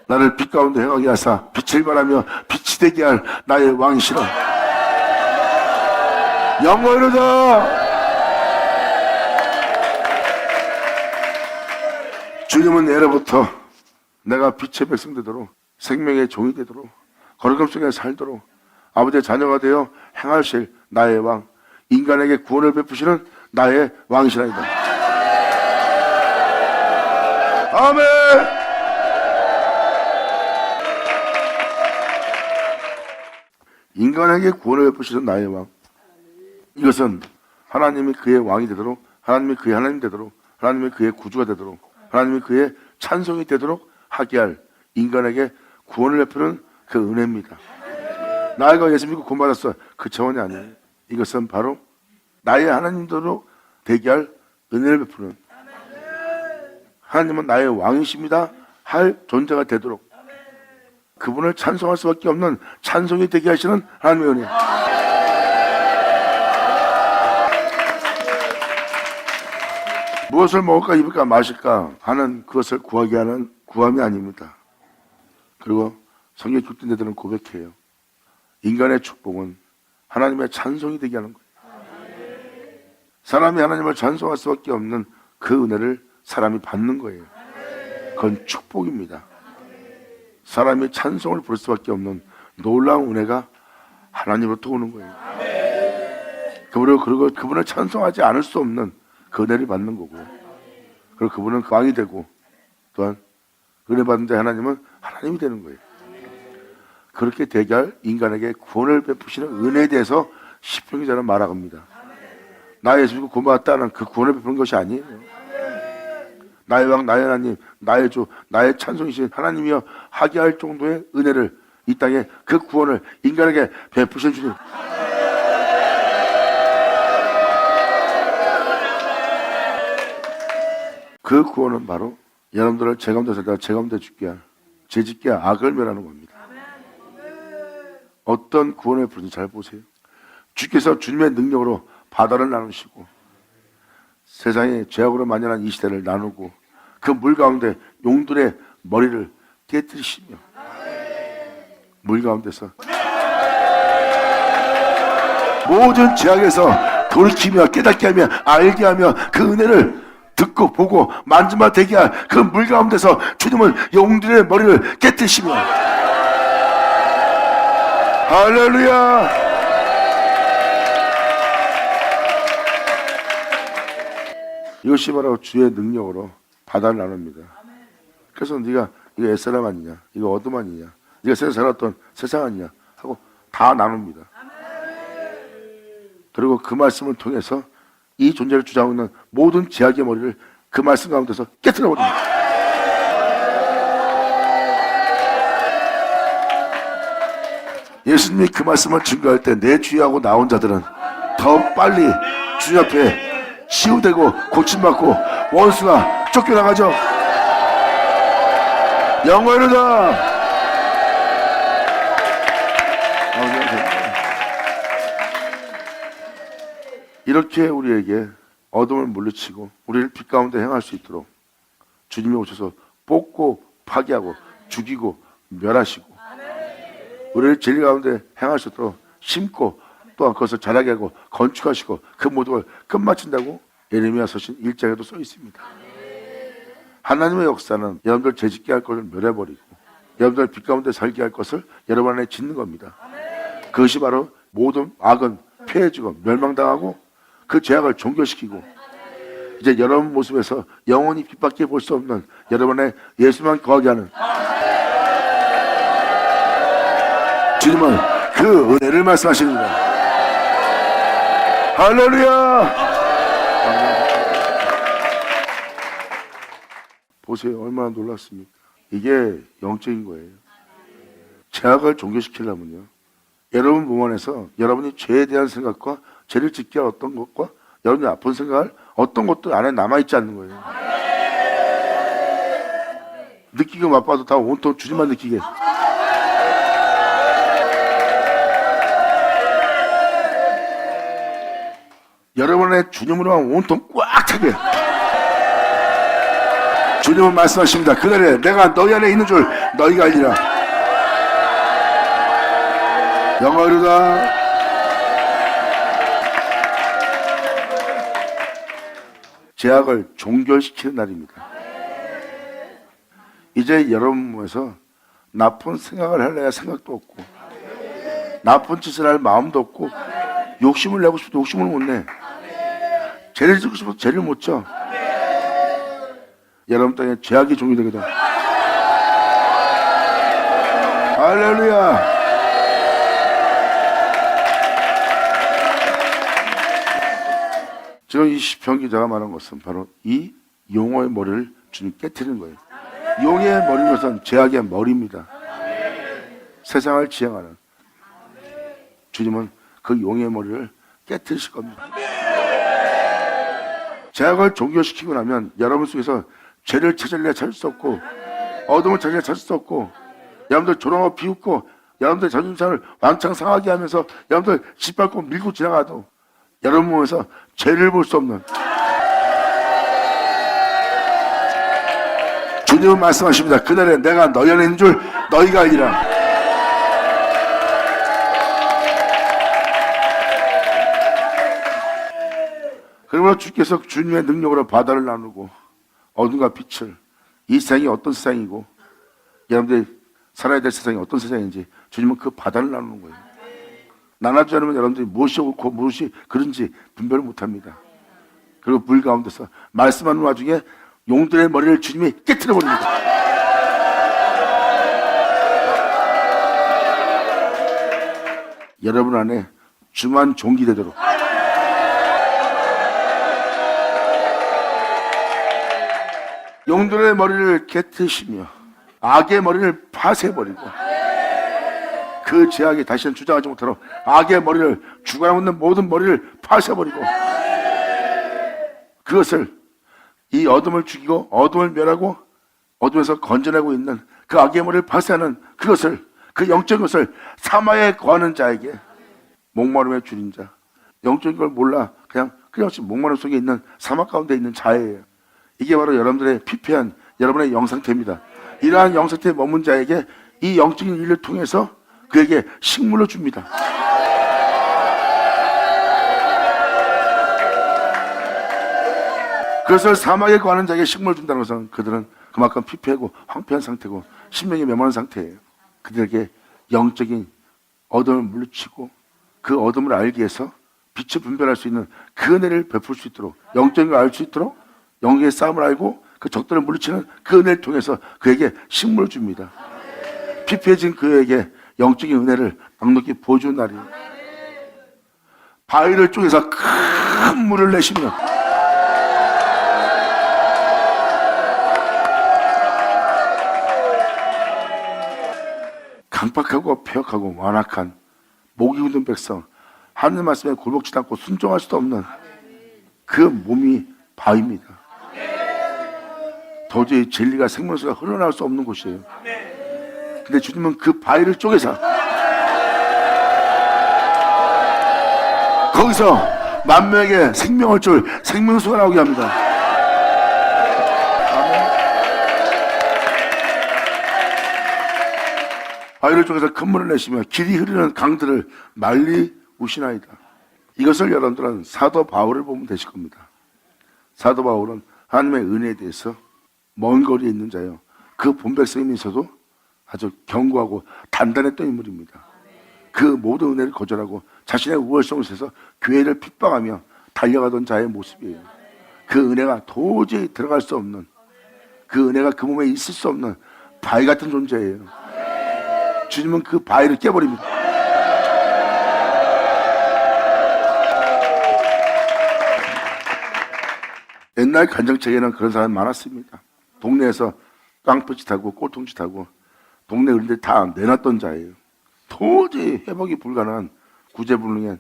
나를 빛 가운데 행하게 하사 빛을 발하며 빛이 되게 할 나의 왕이시라. 영광이로다. 주님은 예로부터 내가 빛의 백성 되도록 생명의 종이 되도록 거룩함 속에 살도록 아버지의 자녀가 되어 행하실 나의 왕, 인간에게 구원을 베푸시는 나의 왕이시라이다. 아멘. 인간에게 구원을 베푸시는 나의 왕, 이것은 하나님이 그의 왕이 되도록, 하나님이 그의 하나님 되도록, 하나님이 그의 구주가 되도록, 하나님이 그의 찬송이 되도록 하게 할 인간에게 구원을 베푸는 그 은혜입니다. 나이가 예수 믿고 구원받았어, 그 차원이 아니에요. 이것은 바로 나의 하나님도록 되게 할 은혜를 베푸는, 하나님은 나의 왕이십니다 할 존재가 되도록 그분을 찬송할 수밖에 없는 찬송이 되게 하시는 하나님의 은혜. 무엇을 먹을까 입을까 마실까 하는 그것을 구하게 하는 구함이 아닙니다. 그리고 성경 죽던 데들은 고백해요. 인간의 축복은 하나님의 찬송이 되게 하는 거예요. 사람이 하나님을 찬송할 수밖에 없는 그 은혜를 사람이 받는 거예요. 그건 축복입니다. 사람이 찬송을 부를 수밖에 없는 놀라운 은혜가 하나님으로부터 오는 거예요. 그리고 그분을 찬송하지 않을 수 없는 그 은혜를 받는 거고, 그리고 그분은 왕이 되고 또한 은혜 받는데 하나님은 하나님이 되는 거예요. 그렇게 되게 할 인간에게 구원을 베푸시는 은혜에 대해서 시편 기자는 말합니다. 나 예수 믿고 고마웠다는 그 구원을 베푸는 것이 아니에요. 나의 왕, 나의 하나님, 나의 주, 나의 찬송이신 하나님이여 하게 할 정도의 은혜를 이 땅에 그 구원을 인간에게 베푸신 주님. 그 구원은 바로 여러분들을 제 가운데 살다가 제 가운데 죽게 할, 죄짓게 할 악을 멸하는 겁니다. 어떤 구원을 베푸는지 잘 보세요. 주께서 주님의 능력으로 바다를 나누시고 세상에 죄악으로 만연한 이 시대를 나누고 그 물 가운데 용들의 머리를 깨뜨리시며 물 가운데서 모든 죄악에서 돌이키며 깨닫게 하며 알게 하며 그 은혜를 듣고 보고 만지마 되게 할 그 물 가운데서 주님은 용들의 머리를 깨뜨리시며 할렐루야. 이것이 바로 주의 능력으로 바다를 나눕니다. 그래서 네가 이거 옛사람 아니냐, 이거 어둠 아니냐, 네가 세상 살았던 세상 아니냐 하고 다 나눕니다. 그리고 그 말씀을 통해서 이 존재를 주장하고 있는 모든 제약의 머리를 그 말씀 가운데서 깨트려 버립니다. 예수님이 그 말씀을 증거할 때 내 주의하고 나온 자들은 더 빨리 주님 앞에 치유되고 고침받고 원수가 쫓겨나가죠. 영광이로다. 이렇게 우리에게 어둠을 물리치고 우리를 빛 가운데 행할 수 있도록 주님이 오셔서 뽑고 파괴하고 죽이고 멸하시고 우리를 진리 가운데 행할 수 있도록 심고 또한 그것을 자라게 하고 건축하시고 그 모든 걸 끝마친다고 예레미야 서신 1장에도 써 있습니다. 하나님의 역사는 여러분들 죄짓게 할 것을 멸해버리고 여러분들 빛 가운데 살게 할 것을 여러분 안에 짓는 겁니다. 그것이 바로 모든 악은 폐해지고 멸망당하고 그 죄악을 종결시키고 이제 여러분 모습에서 영원히 빛밖에 볼 수 없는 여러분의 예수만 거하게 하는 주님은 그 은혜를 말씀하시는 거예요. 할렐루야. 보세요. 얼마나 놀랐습니까? 이게 영적인 거예요. 죄악을 종결시키려면요, 여러분 몸 안에서 여러분이 죄에 대한 생각과 죄를 짓게 할 어떤 것과 여러분이 아픈 생각을 어떤 것도 안에 남아있지 않는 거예요. 느끼고 맛봐도 다 온통 주님만 느끼게. 여러분의 주님으로만 온통 꽉 차게. 주님은 말씀하십니다. 그날에 내가 너희 안에 있는 줄 너희가 알리라. 영광이로다. 죄악을 종결시키는 날입니다. 이제 여러분 몸에서 나쁜 생각을 할래야 생각도 없고 나쁜 짓을 할 마음도 없고 욕심을 내고 싶어도 욕심을 못 내. 죄를 짓고 싶어도 죄를 못 져. 여러분 땅에 죄악이 종료되거든. 할렐루야. 지금 이 시편 기자가 말한 것은 바로 이 용어의 머리를 주님 깨트리는 거예요. 용의 머리는 것은 죄악의 머리입니다. 세상을 지향하는 주님은 그 용의 머리를 깨트리실 겁니다. 죄악을 종결시키고 나면 여러분 속에서 죄를 찾으려 찾을 수 없고 어둠을 찾으려 찾을 수 없고 여러분들 조롱하고 비웃고 여러분들 자존심을 왕창 상하게 하면서 여러분들 짓밟고 밀고 지나가도 여러분 몸에서 죄를 볼 수 없는 주님은 말씀하십니다. 그날에 내가 너희 안에 있는 줄 너희가 알리라. 그러므로 주께서 주님의 능력으로 바다를 나누고 어둠과 빛을 이 세상이 어떤 세상이고 여러분들이 살아야 될 세상이 어떤 세상인지 주님은 그 바다를 나누는 거예요. 나눠주지 않으면 여러분들이 무엇이 옳고 무엇이 그런지 분별을 못합니다. 그리고 물 가운데서 말씀하는 와중에 용들의 머리를 주님이 깨트려 버립니다. 여러분 안에 주만 종기되도록 용들의 머리를 깨트시며 악의 머리를 파쇄해버리고 그 죄악이 다시는 주장하지 못하도록 악의 머리를 주관하고 있는 모든 머리를 파쇄해버리고 그것을 이 어둠을 죽이고 어둠을 멸하고 어둠에서 건져내고 있는 그 악의 머리를 파쇄하는 그것을 그 영적인 것을 사마에 거하는 자에게 목마름에 줄인 자 영적인 걸 몰라 그냥 끊임없이 목마름 속에 있는 사막 가운데 있는 자예요. 이게 바로 여러분들의 피폐한 여러분의 영상태입니다. 이러한 영상태에 머문 자에게 이 영적인 일을 통해서 그에게 식물을 줍니다. 그것을 사막에 거하는 자에게 식물을 준다는 것은 그들은 그만큼 피폐하고 황폐한 상태고 신명이 메마른 상태예요. 그들에게 영적인 어둠을 물리치고 그 어둠을 알기 위해서 빛을 분별할 수 있는 그 은혜를 베풀 수 있도록 영적인 걸 알 수 있도록 영의 싸움을 알고 그 적들을 물리치는 그 은혜를 통해서 그에게 식물을 줍니다. 피폐해진 그에게 영적인 은혜를 넉넉히 부어주는 날이에요. 바위를 쪼개서 큰 물을 내시면 강팍하고 폐역하고 완악한 목이 굳은 백성 하나님 말씀에 굴복치지 않고 순종할 수도 없는 그 몸이 바위입니다. 도저히 진리가 생명수가 흘러나올 수 없는 곳이에요. 근데 주님은 그 바위를 쪼개서 거기서 만명에게 생명을 줄 생명수가 나오게 합니다. 바위를 쪼개서 큰 물을 내시며 길이 흐르는 강들을 말리우시나이다. 이것을 여러분들은 사도 바울을 보면 되실 겁니다. 사도 바울은 하나님의 은혜에 대해서 먼 거리에 있는 자요. 그 본백성이면서도 아주 견고하고 단단했던 인물입니다. 그 모든 은혜를 거절하고 자신의 우월성을 세서 교회를 핍박하며 달려가던 자의 모습이에요. 그 은혜가 도저히 들어갈 수 없는 그 은혜가 그 몸에 있을 수 없는 바위 같은 존재예요. 주님은 그 바위를 깨버립니다. 옛날 간정책에는 그런 사람이 많았습니다. 동네에서 깡패짓하고 꼴통짓하고 동네 어른들 다 내놨던 자예요. 도저히 회복이 불가능한 구제불능한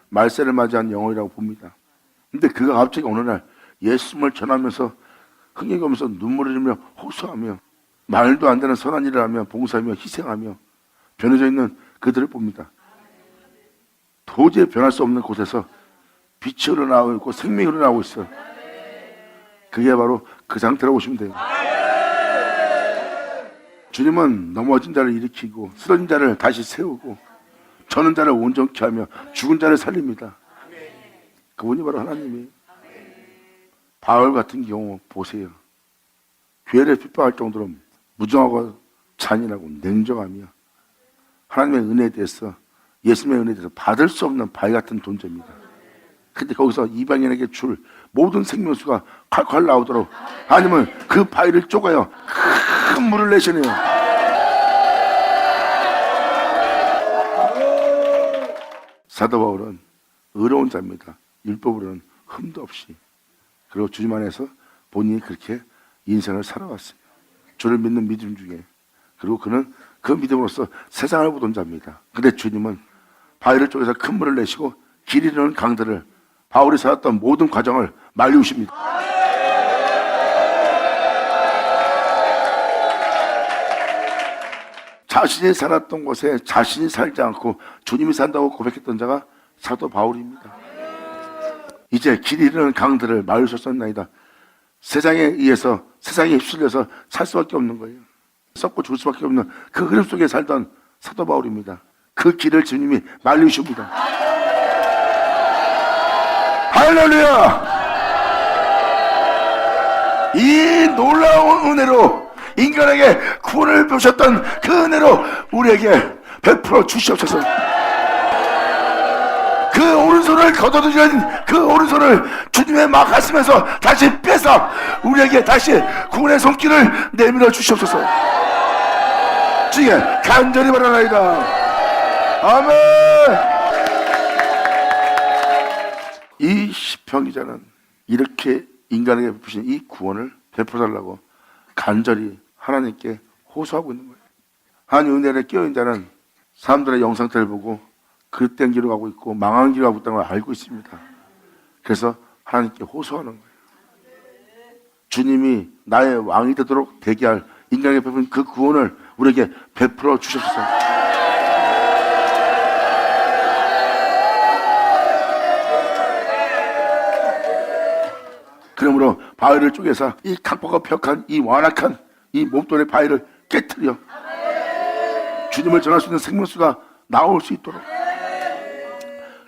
말세를 맞이한 영혼이라고 봅니다. 근데 그가 갑자기 어느 날 예수님을 전하면서 흥에 가면서 눈물을 흘리며 호소하며 말도 안 되는 선한 일을 하며 봉사하며 희생하며 변해져 있는 그들을 봅니다. 도저히 변할 수 없는 곳에서 빛이 흘러나오고 있고 생명이 흘러나오고 있어요. 그게 바로 그 상태라고 보시면 돼요. 주님은 넘어진 자를 일으키고 쓰러진 자를 다시 세우고 저는 자를 온전케 하며 죽은 자를 살립니다. 그분이 바로 하나님이에요. 바울 같은 경우 보세요. 교회를 핍박할 정도로 무정하고 잔인하고 냉정하며 하나님의 은혜에 대해서 예수님의 은혜에 대해서 받을 수 없는 바위 같은 존재입니다. 근데 거기서 이방인에게 줄 모든 생명수가 콸콸 나오도록 하나님은 그 바위를 쪼가요 큰 물을 내시네요. 사도 바울은 의로운 자입니다. 율법으로는 흠도 없이. 그리고 주님 안에서 본인이 그렇게 인생을 살아왔어요. 주를 믿는 믿음 중에. 그리고 그는 그 믿음으로써 세상을 보던 자입니다. 근데 주님은 바위를 쪼개서 큰 물을 내시고 길이 흐르는 강들을 바울이 살았던 모든 과정을 말리우십니다. 자신이 살았던 곳에 자신이 살지 않고 주님이 산다고 고백했던 자가 사도 바울입니다. 이제 길이 흐르는 강들을 말리우셨나이다. 세상에 의해서 세상에 휩쓸려서 살 수밖에 없는 거예요. 썩고 죽을 수밖에 없는 그 흐름 속에 살던 사도 바울입니다. 그 길을 주님이 말리우십니다. 할렐루야! 이 놀라운 은혜로 인간에게 구원을 베푸셨던 그 은혜로 우리에게 베풀어 주시옵소서. 그 오른손을 걷어들이는 그 오른손을 주님의 막 가슴에서 다시 빼서 우리에게 다시 구원의 손길을 내밀어 주시옵소서. 주님 간절히 바라나이다. 아멘. 이 시편 기자는 이렇게 인간에게 베푸신 이 구원을 베풀어달라고 간절히 하나님께 호소하고 있는 거예요. 하나님 은혜에 깨어있는 자는 사람들의 영상태를 보고 그릇된 길로 가고 있고 망한 길로 가고 있다는 걸 알고 있습니다. 그래서 하나님께 호소하는 거예요. 주님이 나의 왕이 되도록 대기할 인간에게 베푼 그 구원을 우리에게 베풀어 주셨어요. 그러므로 바위를 쪼개서 이 강박과 벽한 이 완악한 이 몸뚱아리 바위를 깨트려 주님을 전할 수 있는 생명수가 나올 수 있도록,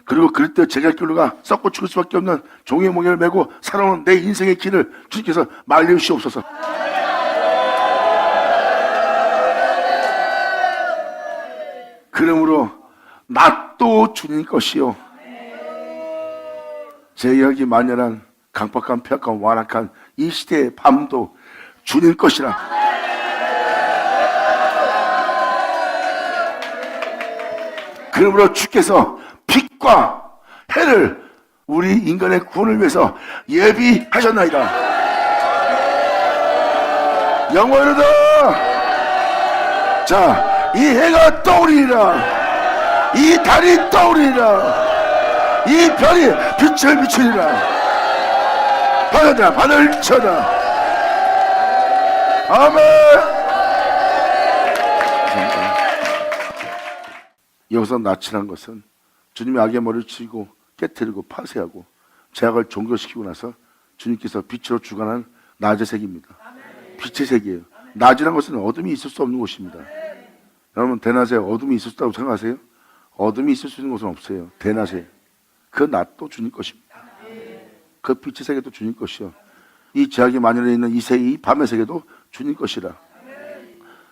그리고 그럴 때 제갈길로가 썩고 죽을 수밖에 없는 종의 몽에를 메고 살아오는 내 인생의 길을 주님께서 말려주시옵소서. 그러므로 낫도 주님 것이요, 제약이 만연한 강박한 폐악한 완악한 이 시대의 밤도 주님 것이라. 그러므로 주께서 빛과 해를 우리 인간의 구원을 위해서 예비하셨나이다. 영원하다. 자, 이 해가 떠오르리라, 이 달이 떠오르리라, 이 별이 빛을 비추리라. 받아라, 받을 쳐다. 아멘. 여기서 낯이란 것은 주님이 악의 머리를 치고 깨뜨리고 파쇄하고 죄악을 종교시키고 나서 주님께서 빛으로 주관한 낮의 색입니다. 빛의 색이에요. 낮이란 것은 어둠이 있을 수 없는 곳입니다. 여러분, 대낮에 어둠이 있을 수 있다고 생각하세요? 어둠이 있을 수 있는 곳은 없어요. 대낮에 그 낮도 주님 것입니다. 그 빛의 세계도 주님 것이요, 이 죄악이 만연해 있는 이 세계, 이 밤의 세계도 주님 것이라.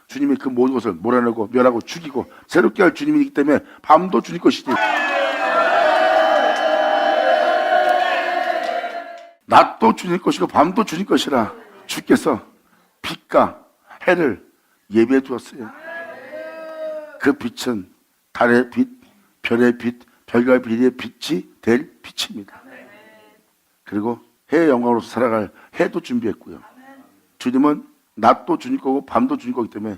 주님이 그 모든 것을 몰아내고 멸하고 죽이고 새롭게 할 주님이기 때문에 밤도 주님 것이지. 낮도 주님 것이고 밤도 주님 것이라. 주께서 빛과 해를 예비해 두었어요. 그 빛은 달의 빛, 별의 빛, 별과 비리의 빛이 될 빛입니다. 그리고 해의 영광으로서 살아갈 해도 준비했고요. 주님은 낮도 주님 거고 밤도 주님 거기 때문에,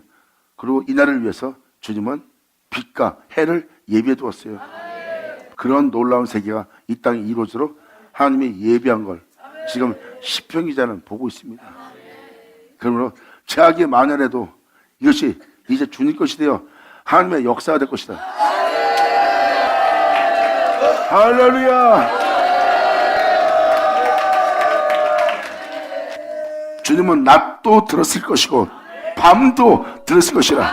그리고 이날을 위해서 주님은 빛과 해를 예비해 두었어요. 그런 놀라운 세계가 이 땅에 이루어지도록 하나님이 예비한 걸 지금 시편 기자는 보고 있습니다. 그러므로 죄악이 만연해도 이것이 이제 주님 것이 되어 하나님의 역사가 될 것이다. 할렐루야. 주님은 낮도 들었을 것이고 밤도 들었을 것이라.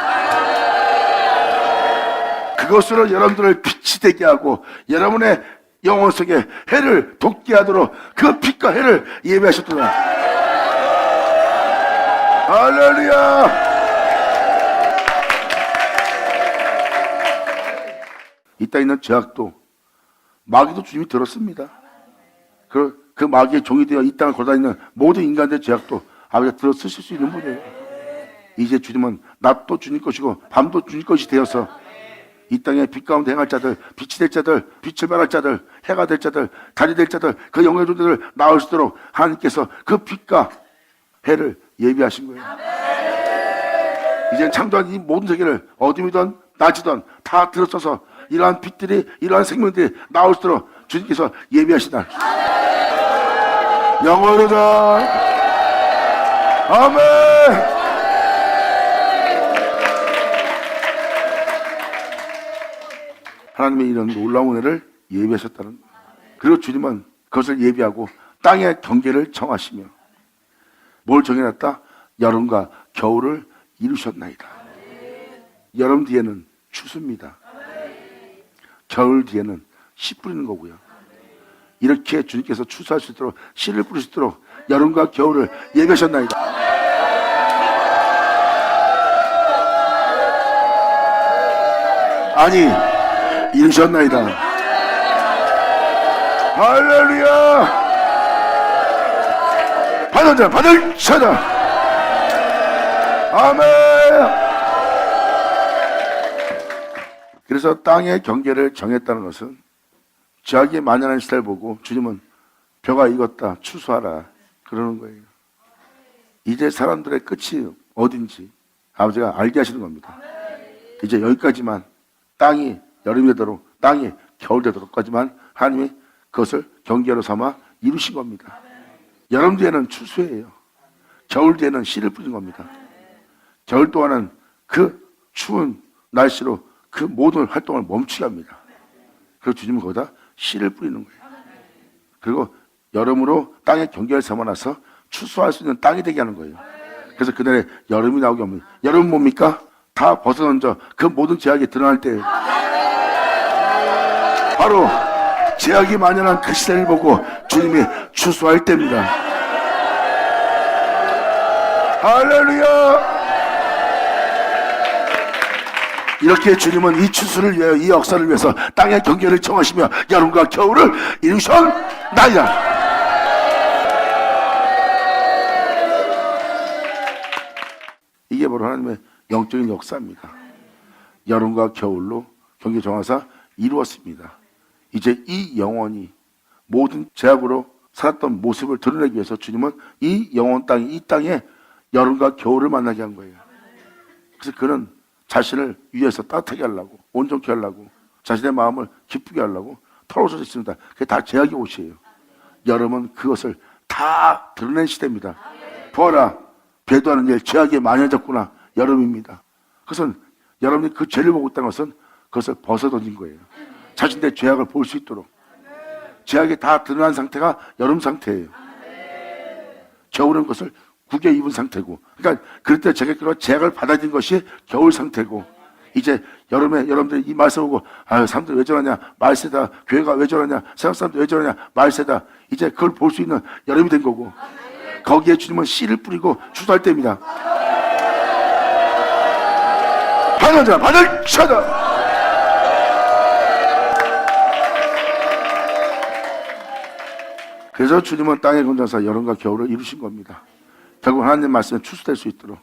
그것으로 여러분들을 빛이 되게 하고 여러분의 영혼 속에 해를 돋게 하도록 그 빛과 해를 예배하셨구나. 할렐루야. 이 땅에 있는 죄악도 마귀도 주님이 들었습니다. 그 마귀의 종이 되어 이 땅을 걸어다니는 모든 인간들의 죄악도 아버지가 들어 쓰실 수 있는 분이에요. 이제 주님은 낮도 주님 것이고 밤도 주님 것이 되어서 이 땅에 빛 가운데 행할 자들, 빛이 될 자들, 빛을 발할 자들, 해가 될 자들, 달이 될 자들, 그 영의 존재들 나올 수 있도록 하나님께서 그 빛과 해를 예비하신 거예요. 이제 창조한 이 모든 세계를 어둠이든 낮이든 다 들어서서 이러한 빛들이, 이러한 생명들이 나올 수 있도록 주님께서 예비하시다. 영원하다. 아멘. 하나님의 이런 놀라운 은혜를 예비하셨다는 거예요. 그리고 주님은 그것을 예비하고 땅의 경계를 정하시며 뭘 정해놨다? 여름과 겨울을 이루셨나이다. 여름 뒤에는 추수입니다. 겨울 뒤에는 씨 뿌리는 거고요. 이렇게 주님께서 추수할 수 있도록, 씨를 뿌릴 수 있도록 여름과 겨울을 예비하셨나이다. 아니, 이루셨나이다. 할렐루야. 받은 자 받을 자다. 아멘. 그래서 땅의 경계를 정했다는 것은 죄악이 만연한 시대를 보고 주님은 벼가 익었다 추수하라 그러는 거예요. 이제 사람들의 끝이 어딘지 아버지가 알게 하시는 겁니다. 이제 여기까지만, 땅이 여름이 되도록, 땅이 겨울 되도록까지만 하나님이 그것을 경계로 삼아 이루신 겁니다. 여름 뒤에는 추수예요. 겨울 뒤에는 씨를 뿌린 겁니다. 겨울 동안은 그 추운 날씨로 그 모든 활동을 멈추게 합니다. 그리고 주님은 거기다 씨를 뿌리는 거예요. 그리고 여름으로 땅의 경계를 삼아놔서 추수할 수 있는 땅이 되게 하는 거예요. 그래서 그날에 여름이 나오게 합니다. 여름은 뭡니까? 다 벗어던져 그 모든 죄악이 드러날 때예요. 바로 죄악이 만연한 그 시대를 보고 주님이 추수할 때입니다. 할렐루야! 이렇게 주님은 이 추수를 위하여, 이 역사를 위해서 땅의 경계를 정하시며 여름과 겨울을 이루셨나이다. 이게 바로 하나님의 영적인 역사입니다. 여름과 겨울로 경계 정하사 이루었습니다. 이제 이 영혼이 모든 죄악으로 살았던 모습을 드러내기 위해서 주님은 이 영혼 땅, 이 땅에 여름과 겨울을 만나게 한 거예요. 그래서 그는 자신을 위해서 따뜻하게 하려고, 온전케 하려고, 자신의 마음을 기쁘게 하려고 털어져 있습니다. 그게 다 죄악의 옷이에요. 여름은 그것을 다 드러낸 시대입니다. 보아라, 배도하는 일, 죄악에 만연해졌구나. 여름입니다. 그것은 여러분이 그 죄를 보고 있다는 것은 그것을 벗어던진 거예요. 자신의 죄악을 볼 수 있도록. 죄악이 다 드러난 상태가 여름 상태예요. 겨울은 그것을 구겨 입은 상태고, 그러니까 그럴 때 제가 죄악을 받아들인 것이 겨울 상태고, 이제 여름에 여러분들이 이 말씀 보고 아유 사람들 왜 저러냐, 말세다, 교회가 왜 저러냐, 세상 사람들 왜 저러냐, 말세다, 이제 그걸 볼 수 있는 여름이 된 거고, 거기에 주님은 씨를 뿌리고 추수할 때입니다. 받는 자 받을 자다. 그래서 주님은 땅의 건전사 여름과 겨울을 이루신 겁니다. 결국 하나님 말씀에 추수될 수 있도록,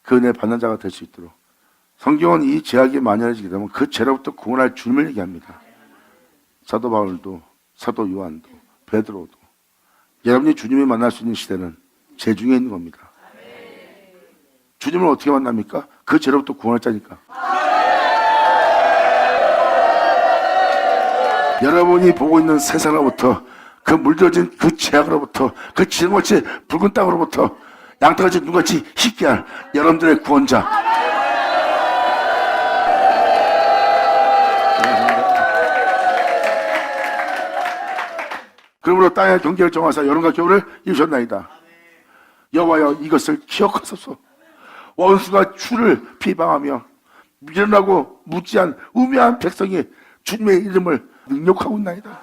그 은혜 받는 자가 될 수 있도록. 성경은 이 죄악이 만연해지게 되면 그 죄로부터 구원할 주님을 얘기합니다. 사도 바울도, 사도 요한도, 베드로도. 여러분이 주님을 만날 수 있는 시대는 죄 중에 있는 겁니다. 주님을 어떻게 만납니까? 그 죄로부터 구원할 자니까. 여러분이 보고 있는 세상으로부터, 그 물들어진 그 죄악으로부터, 그 지름같이 붉은 땅으로부터 양털같이 눈같이 희게 할 여러분들의 구원자. 그러므로 땅의 경계를 정하사 여름과 겨울을 이루셨나이다. 여호와여 이것을 기억하소서. 원수가 주를 비방하며 미련하고 무지한 우매한 백성이 주님의 이름을 능욕하고 있나이다.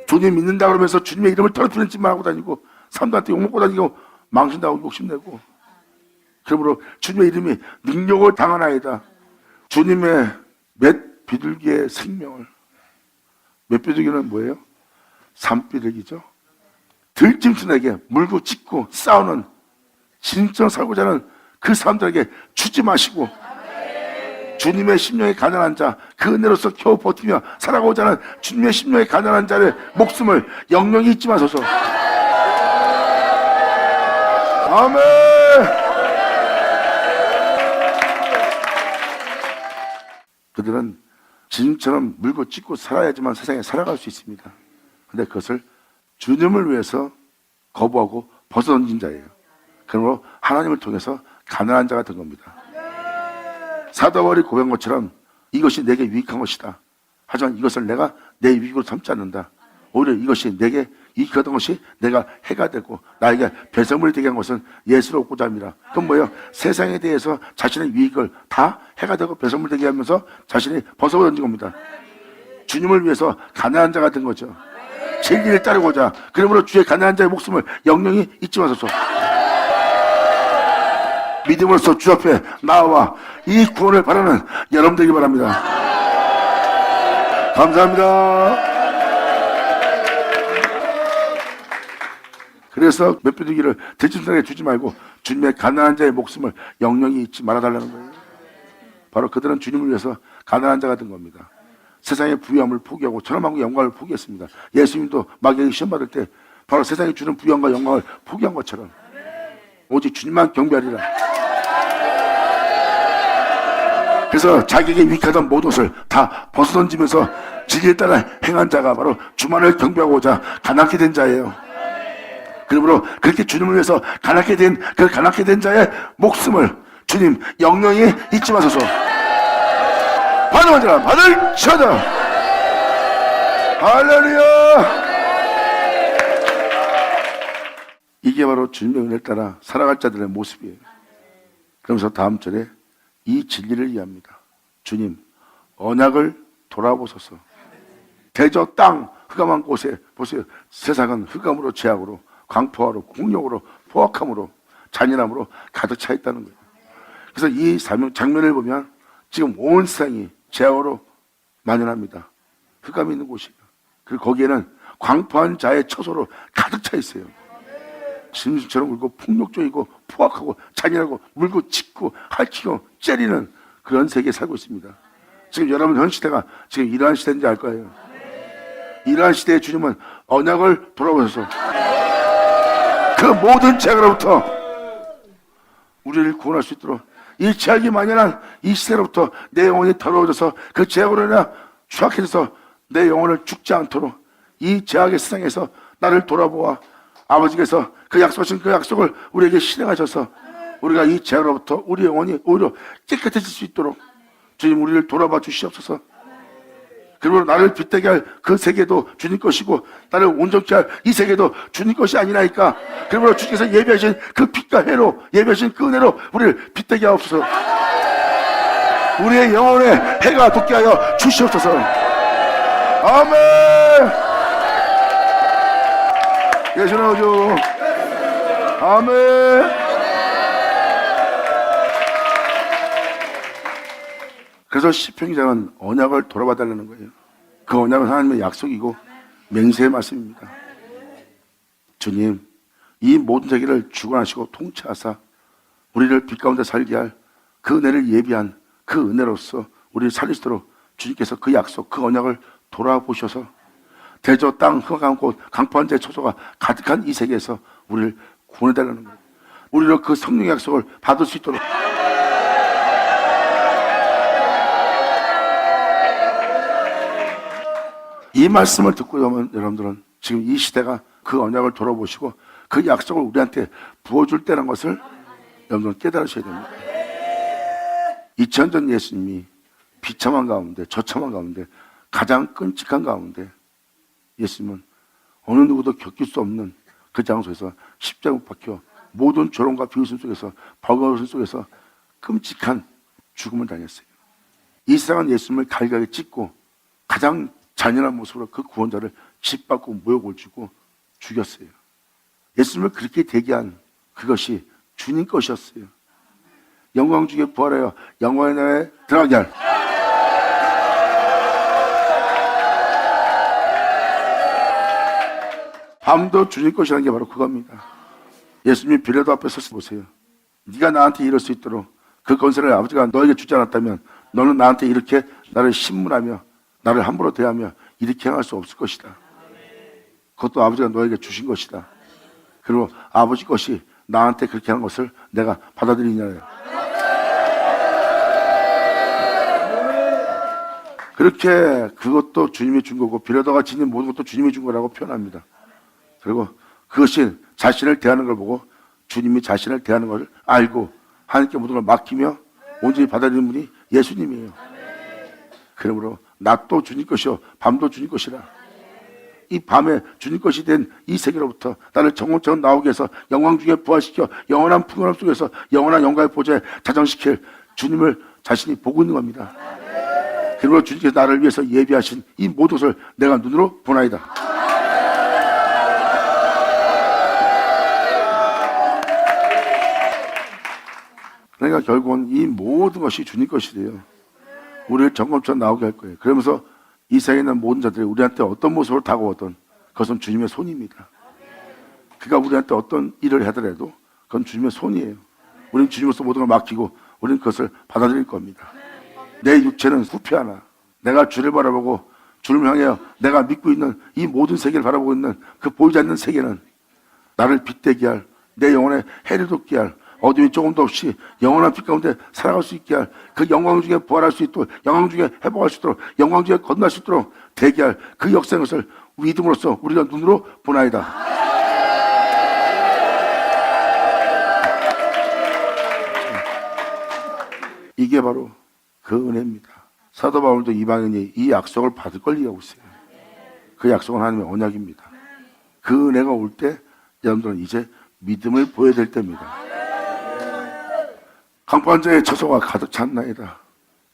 주님 믿는다 그러면서 주님의 이름을 더럽히는 짓만 하고 다니고, 사람들한테 욕먹고 다니고, 망신당하고 욕심내고, 그러므로 주님의 이름이 능욕을 당하나이다. 주님의 몇 비둘기의 생명을, 몇 비둘기는 뭐예요? 산비둘기죠. 들짐승에게 물고 찢고 싸우는, 진정 살고자 하는 그 사람들에게 주지 마시고, 주님의 심령에 가난한 자, 그 은혜로서 겨우 버티며 살아가고자 하는 주님의 심령에 가난한 자의 목숨을 영영히 잊지 마소서. 아멘. 그들은 지금처럼 물고 찢고 살아야지만 세상에 살아갈 수 있습니다. 그런데 그것을 주님을 위해서 거부하고 벗어던진 자예요. 그러므로 하나님을 통해서 가난한 자가 된 겁니다. 사도 바울이 고백한 것처럼 이것이 내게 유익한 것이다. 하지만 이것을 내가 내 유익으로 삼지 않는다. 오히려 이것이 내게 유익하던 것이 내가 해가 되고 나에게 배설물이 되게 한 것은 예수를 얻고자 합니다. 그건 뭐예요? 세상에 대해서 자신의 유익을 다 해가 되고 배설물 되게 하면서 자신이 벗어던진 겁니다. 주님을 위해서 가난한 자가 된 거죠. 진리를 따르고자. 그러므로 주의 가난한 자의 목숨을 영영히 잊지 마소서. 믿음으로써 주 앞에 나와 이 구원을 바라는 여러분 되기 바랍니다. 감사합니다. 그래서 몇 비둘기를 들짐승에게 주지 말고 주님의 가난한 자의 목숨을 영영히 잊지 말아달라는 거예요. 바로 그들은 주님을 위해서 가난한 자가 된 겁니다. 세상의 부유함을 포기하고 천하만국의 영광을 포기했습니다. 예수님도 마귀에게 시험 받을 때 바로 세상이 주는 부유함과 영광을 포기한 것처럼 오직 주님만 경배하리라. 그래서 자기에게 유익하던 모든 것을 다 벗어던지면서 진리에 따라 행한 자가 바로 주만을 경배하고자 가난케 된 자예요. 그러므로 그렇게 주님을 위해서 가난케 된 자의 목숨을 주님 영영히 잊지 마소서. 받은 자라 받을 자다. 할렐루야. 이게 바로 주님의 은혜를 따라 살아갈 자들의 모습이에요. 그러면서 다음 절에 이 진리를 이해합니다. 주님 언약을 돌아보소서. 대저 땅 흑암한 곳에 보세요. 세상은 흑암으로 죄악으로 광포하로 공력으로 포악함으로 잔인함으로 가득 차 있다는 거예요. 그래서 이 장면을 보면 지금 온 세상이 죄악으로 만연합니다. 흑암이 있는 곳이에요. 그리고 거기에는 광포한 자의 처소로 가득 차 있어요. 짐승처럼 울고 폭력적이고 포악하고 잔인하고 물고 찢고 핥히고 째리는 그런 세계에 살고 있습니다. 지금 여러분 현 시대가 지금 이러한 시대인지 알 거예요. 이러한 시대의 주님은 언약을 돌아보셔서 그 모든 죄악으로부터 우리를 구원할 수 있도록 이 죄악이 만연한 이 시대로부터 내 영혼이 더러워져서 그 죄악으로 인하 추악해져서 내 영혼을 죽지 않도록 이 죄악의 세상에서 나를 돌아보아 아버지께서 그 약속하신 그 약속을 우리에게 실행하셔서 우리가 이 죄로부터 우리 영혼이 오히려 깨끗해질 수 있도록 주님 우리를 돌아봐 주시옵소서. 그리고 나를 빛되게 할 그 세계도 주님 것이고 나를 온전케 할 이 세계도 주님 것이 아니나이까. 그러므로 주님께서 예비하신 그 빛과 해로 예비하신 그 은혜로 우리를 빛되게 하옵소서. 우리의 영혼에 해가 돋게 하여 주시옵소서. 아멘. 예수는 오죠. 아멘. 그래서 시편기자는 언약을 돌아봐 달라는 거예요. 그 언약은 하나님의 약속이고 맹세의 말씀입니다. 주님, 이 모든 세계를 주관하시고 통치하사 우리를 빛 가운데 살게 할 그 은혜를 예비한 그 은혜로서 우리를 살리시도록 주님께서 그 약속, 그 언약을 돌아보셔서 대저 땅 흑암 곳 강포한 데 초소가 가득한 이 세계에서 우리를 구원해 달라는 거예요. 우리로 그 성령의 약속을 받을 수 있도록. 이 말씀을 듣고 나면 여러분들은 지금 이 시대가 그 언약을 돌아보시고 그 약속을 우리한테 부어줄 때라는 것을 여러분들은 깨달으셔야 됩니다. 2000년 전 예수님이 비참한 가운데 저참한 가운데 가장 끔찍한 가운데 예수님은 어느 누구도 겪을 수 없는 그 장소에서 십자가 못 박혀 모든 조롱과 비웃음 속에서 버거움 속에서 끔찍한 죽음을 당했어요. 이 세상은 예수님을 갈갈이 찢고 가장 잔인한 모습으로 그 구원자를 짓밟고 모욕을 주고 죽였어요. 예수님을 그렇게 대기한 그것이 주님 것이었어요. 영광 중에 부활하여 영광의 나라에 들어가게 할 밤도 주님 것이라는 게 바로 그겁니다. 예수님이 빌라도 앞에 서서 보세요. 네가 나한테 이럴 수 있도록 그 권세를 아버지가 너에게 주지 않았다면 너는 나한테 이렇게 나를 신문하며 나를 함부로 대하며 이렇게 행할 수 없을 것이다. 그것도 아버지가 너에게 주신 것이다. 그리고 아버지 것이 나한테 그렇게 하는 것을 내가 받아들이냐요. 그렇게 그것도 주님이 준 거고 빌라도가 지닌 모든 것도 주님이 준 거라고 표현합니다. 그리고 그것이 자신을 대하는 걸 보고 주님이 자신을 대하는 걸 알고 하나님께 모든 걸 맡기며 온전히 받아들이는 분이 예수님이에요. 그러므로 낮도 주님 것이요 밤도 주님 것이라. 이 밤에 주님 것이 된 이 세계로부터 나를 정원처럼 나오게 해서 영광 중에 부활시켜 영원한 풍요함 속에서 영원한 영광의 보좌에 자정시킬 주님을 자신이 보고 있는 겁니다. 그리고 주님께서 나를 위해서 예비하신 이 모든 것을 내가 눈으로 보나이다. 그러니까 결국은 이 모든 것이 주님 것이 돼요. 우리를 점검처럼 나오게 할 거예요. 그러면서 이 세상에 있는 모든 자들이 우리한테 어떤 모습으로 다가오든 그것은 주님의 손입니다. 그가 우리한테 어떤 일을 하더라도 그건 주님의 손이에요. 우리는 주님으로서 모든 걸 맡기고 우리는 그것을 받아들일 겁니다. 내 육체는 후패하나 내가 주를 바라보고 주를 향하여 내가 믿고 있는 이 모든 세계를 바라보고 있는 그 보이지 않는 세계는 나를 빛되게 할, 내 영혼에 해를 돋게 할, 어둠이 조금도 없이 영원한 빛 가운데 살아갈 수 있게 할, 그 영광 중에 부활할 수 있도록, 영광 중에 회복할 수 있도록, 영광 중에 건너갈 수 있도록 되게 할 그 역사의 것을 믿음으로써 우리가 눈으로 보나이다. 이게 바로 그 은혜입니다. 사도 바울도 이방인이 이 약속을 받을 걸 얘기하고 있어요. 그 약속은 하나님의 언약입니다. 그 은혜가 올 때 여러분들은 이제 믿음을 보여야 될 때입니다. 강판자의 처소가 가득 찼나이다.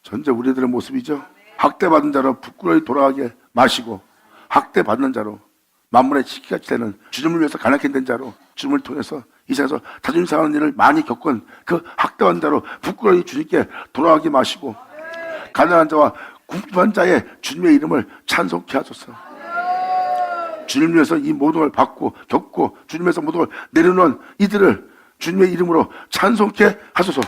전제 우리들의 모습이죠. 학대받은 자로 부끄러이 돌아가게 마시고, 학대받는 자로 만물의 시기같이 되는 주님을 위해서 가난케 된 자로 주님을 통해서 이 세상에서 자존심 상하는 일을 많이 겪은 그 학대받은 자로 부끄러이 주님께 돌아가게 마시고, 가난한 자와 궁핍한 자의 주님의 이름을 찬송케 하소서. 주님을 위해서 이 모든 걸 받고 겪고 주님에서 모든 걸 내려놓은 이들을 주님의 이름으로 찬송케 하소서.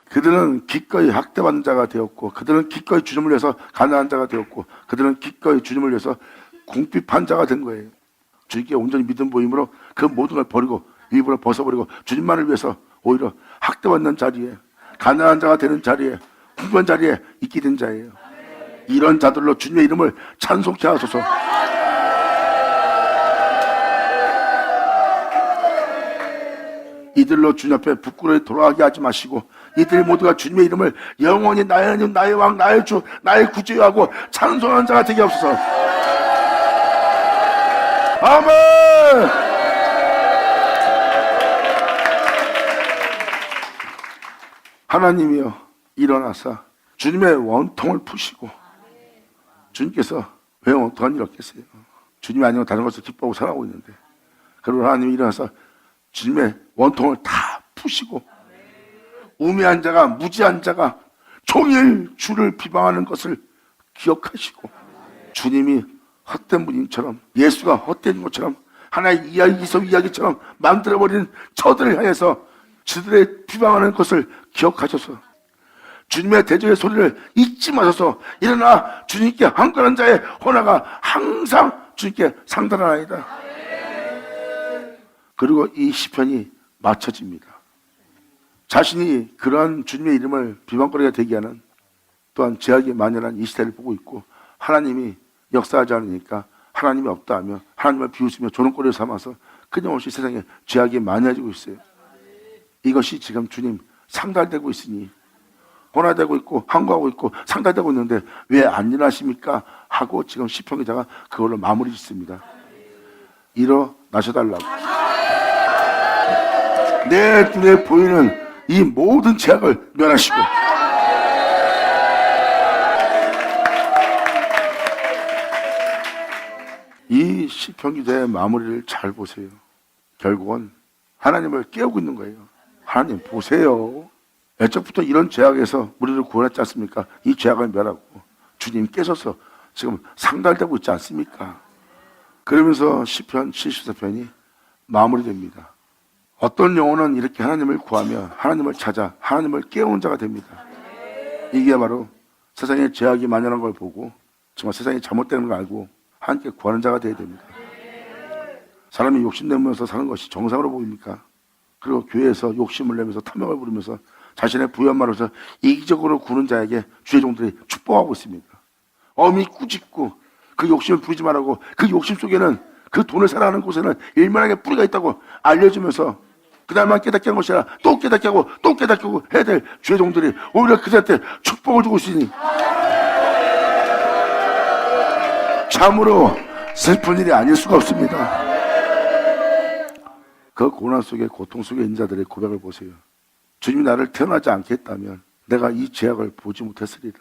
그들은 기꺼이 학대받는 자가 되었고, 그들은 기꺼이 주님을 위해서 가난한 자가 되었고, 그들은 기꺼이 주님을 위해서 궁핍한 자가 된 거예요. 주님께 온전히 믿음 보임으로 그 모든 걸 버리고 일부러 벗어버리고 주님만을 위해서 오히려 학대받는 자리에, 가난한 자가 되는 자리에, 궁핍한 자리에 있게 된 자예요. 이런 자들로 주님의 이름을 찬송케 하소서. 이들로 주님 앞에 부끄러이 돌아가게 하지 마시고, 이들 모두가 주님의 이름을 영원히 나의 하나님, 나의 왕, 나의 주, 나의 구주하고 찬송하는 자가 되게 하소서. 아멘. 하나님이여 일어나사 주님의 원통을 푸시고, 주님께서 왜 원통한 일 없겠어요? 주님이 아니면 다른 것을 기뻐하고 살아가고 있는데, 그리고 하나님이 일어나서 주님의 원통을 다 푸시고, 우매한 자가, 무지한 자가 종일 주를 비방하는 것을 기억하시고, 주님이 헛된 분인처럼, 예수가 헛된 것처럼 하나의 이야기서 이야기처럼 만들어버린 저들을 향해서 저들의 비방하는 것을 기억하셔서 주님의 대적의 소리를 잊지 마셔서 일어나 주님께 한가한 자의 헌화가 항상 주님께 상달하나이다. 그리고 이 시편이 맞춰집니다. 자신이 그러한 주님의 이름을 비방거리가 되게 하는, 또한 죄악이 만연한 이 시대를 보고 있고, 하나님이 역사하지 않으니까 하나님이 없다 하며 하나님을 비웃으며 조롱거리를 삼아서 끊임없이 세상에 죄악이 많아지고 있어요. 이것이 지금 주님 상달되고 있으니, 헌화되고 있고 항거하고 있고 상달되고 있는데 왜 안 일어나십니까? 하고 지금 시편 기자가 그걸로 마무리 짓습니다. 일어나셔달라고. 내 눈에 보이는 이 모든 죄악을 멸하시고, 이 시편 기자의 마무리를 잘 보세요. 결국은 하나님을 깨우고 있는 거예요. 하나님 보세요. 애초부터 이런 죄악에서 우리를 구원했지 않습니까? 이 죄악을 멸하고 주님 깨셔서 지금 상달되고 있지 않습니까? 그러면서 시편 74편이 마무리됩니다. 어떤 영혼은 이렇게 하나님을 구하며 하나님을 찾아 하나님을 깨우는 자가 됩니다. 이게 바로 세상에 죄악이 만연한 걸 보고 정말 세상이 잘못되는 걸 알고 하나님께 구하는 자가 되어야 됩니다. 사람이 욕심내면서 사는 것이 정상으로 보입니까? 그리고 교회에서 욕심을 내면서 탐욕을 부리면서 자신의 부유한 말로서 이기적으로 구는 자에게 주의 종들이 축복하고 있습니다. 엄히 꾸짖고 그 욕심을 부리지 말라고, 그 욕심 속에는, 그 돈을 살아가는 곳에는 일만하게 뿌리가 있다고 알려주면서 그날만 깨닫게 한 것이 아니라 또 깨닫게 하고 또 깨닫게 하고 해야 될 주의 종들이 오히려 그들한테 축복을 주고 있으니 참으로 슬픈 일이 아닐 수가 없습니다. 그 고난 속에, 고통 속에 있는 자들의 고백을 보세요. 주님이 나를 태어나지 않게 했다면 내가 이 죄악을 보지 못했으리라.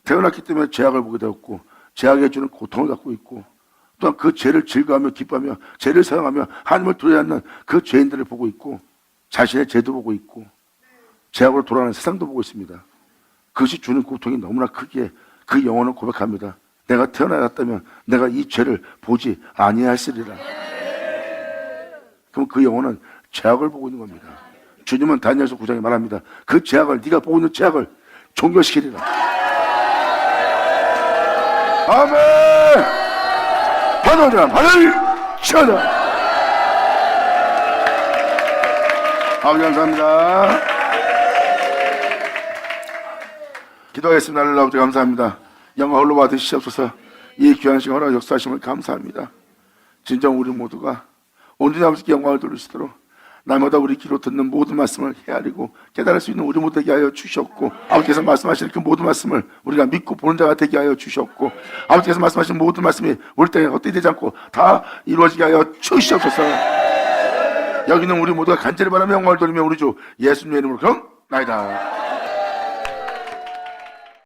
태어났기 때문에 죄악을 보게 되었고, 죄악에 주는 고통을 갖고 있고, 또한 그 죄를 즐거워하며 기뻐하며 죄를 사랑하며 하나님을 두려워하지 않는 그 죄인들을 보고 있고, 자신의 죄도 보고 있고, 죄악으로 돌아가는 세상도 보고 있습니다. 그것이 주는 고통이 너무나 크기에 그 영혼은 고백합니다. 내가 태어나였다면 내가 이 죄를 보지 아니하였으리라. 그럼 그 영혼은 죄악을 보고 있는 겁니다. 주님은 다니엘서 9장에 말합니다. 그 죄악을, 네가 보고 있는 죄악을 종결시키리라. 아멘. 받아오자. 받아오자. 아버지 감사합니다. 기도하겠습니다. 하나님 아버지 감사합니다. 영광 홀로 받으시옵소서. 이 귀한 시간 허락 역사하심을 감사합니다. 진정 우리 모두가 온전히 아버지께 영광을 돌리시도록 날마다 우리 귀로 듣는 모든 말씀을 헤아리고 깨달을 수 있는 우리 모두 되게 하여 주셨고, 아버지께서 말씀하시는 그 모든 말씀을 우리가 믿고 보는 자가 되게 하여 주셨고, 아버지께서 말씀하시는 모든 말씀이 우리 땅에 헛되이 되지 않고 다 이루어지게 하여 주시옵소서. 여기는 우리 모두가 간절히 바라며 영광을 돌리며 우리 주 예수님의 이름으로 그럼 나이다.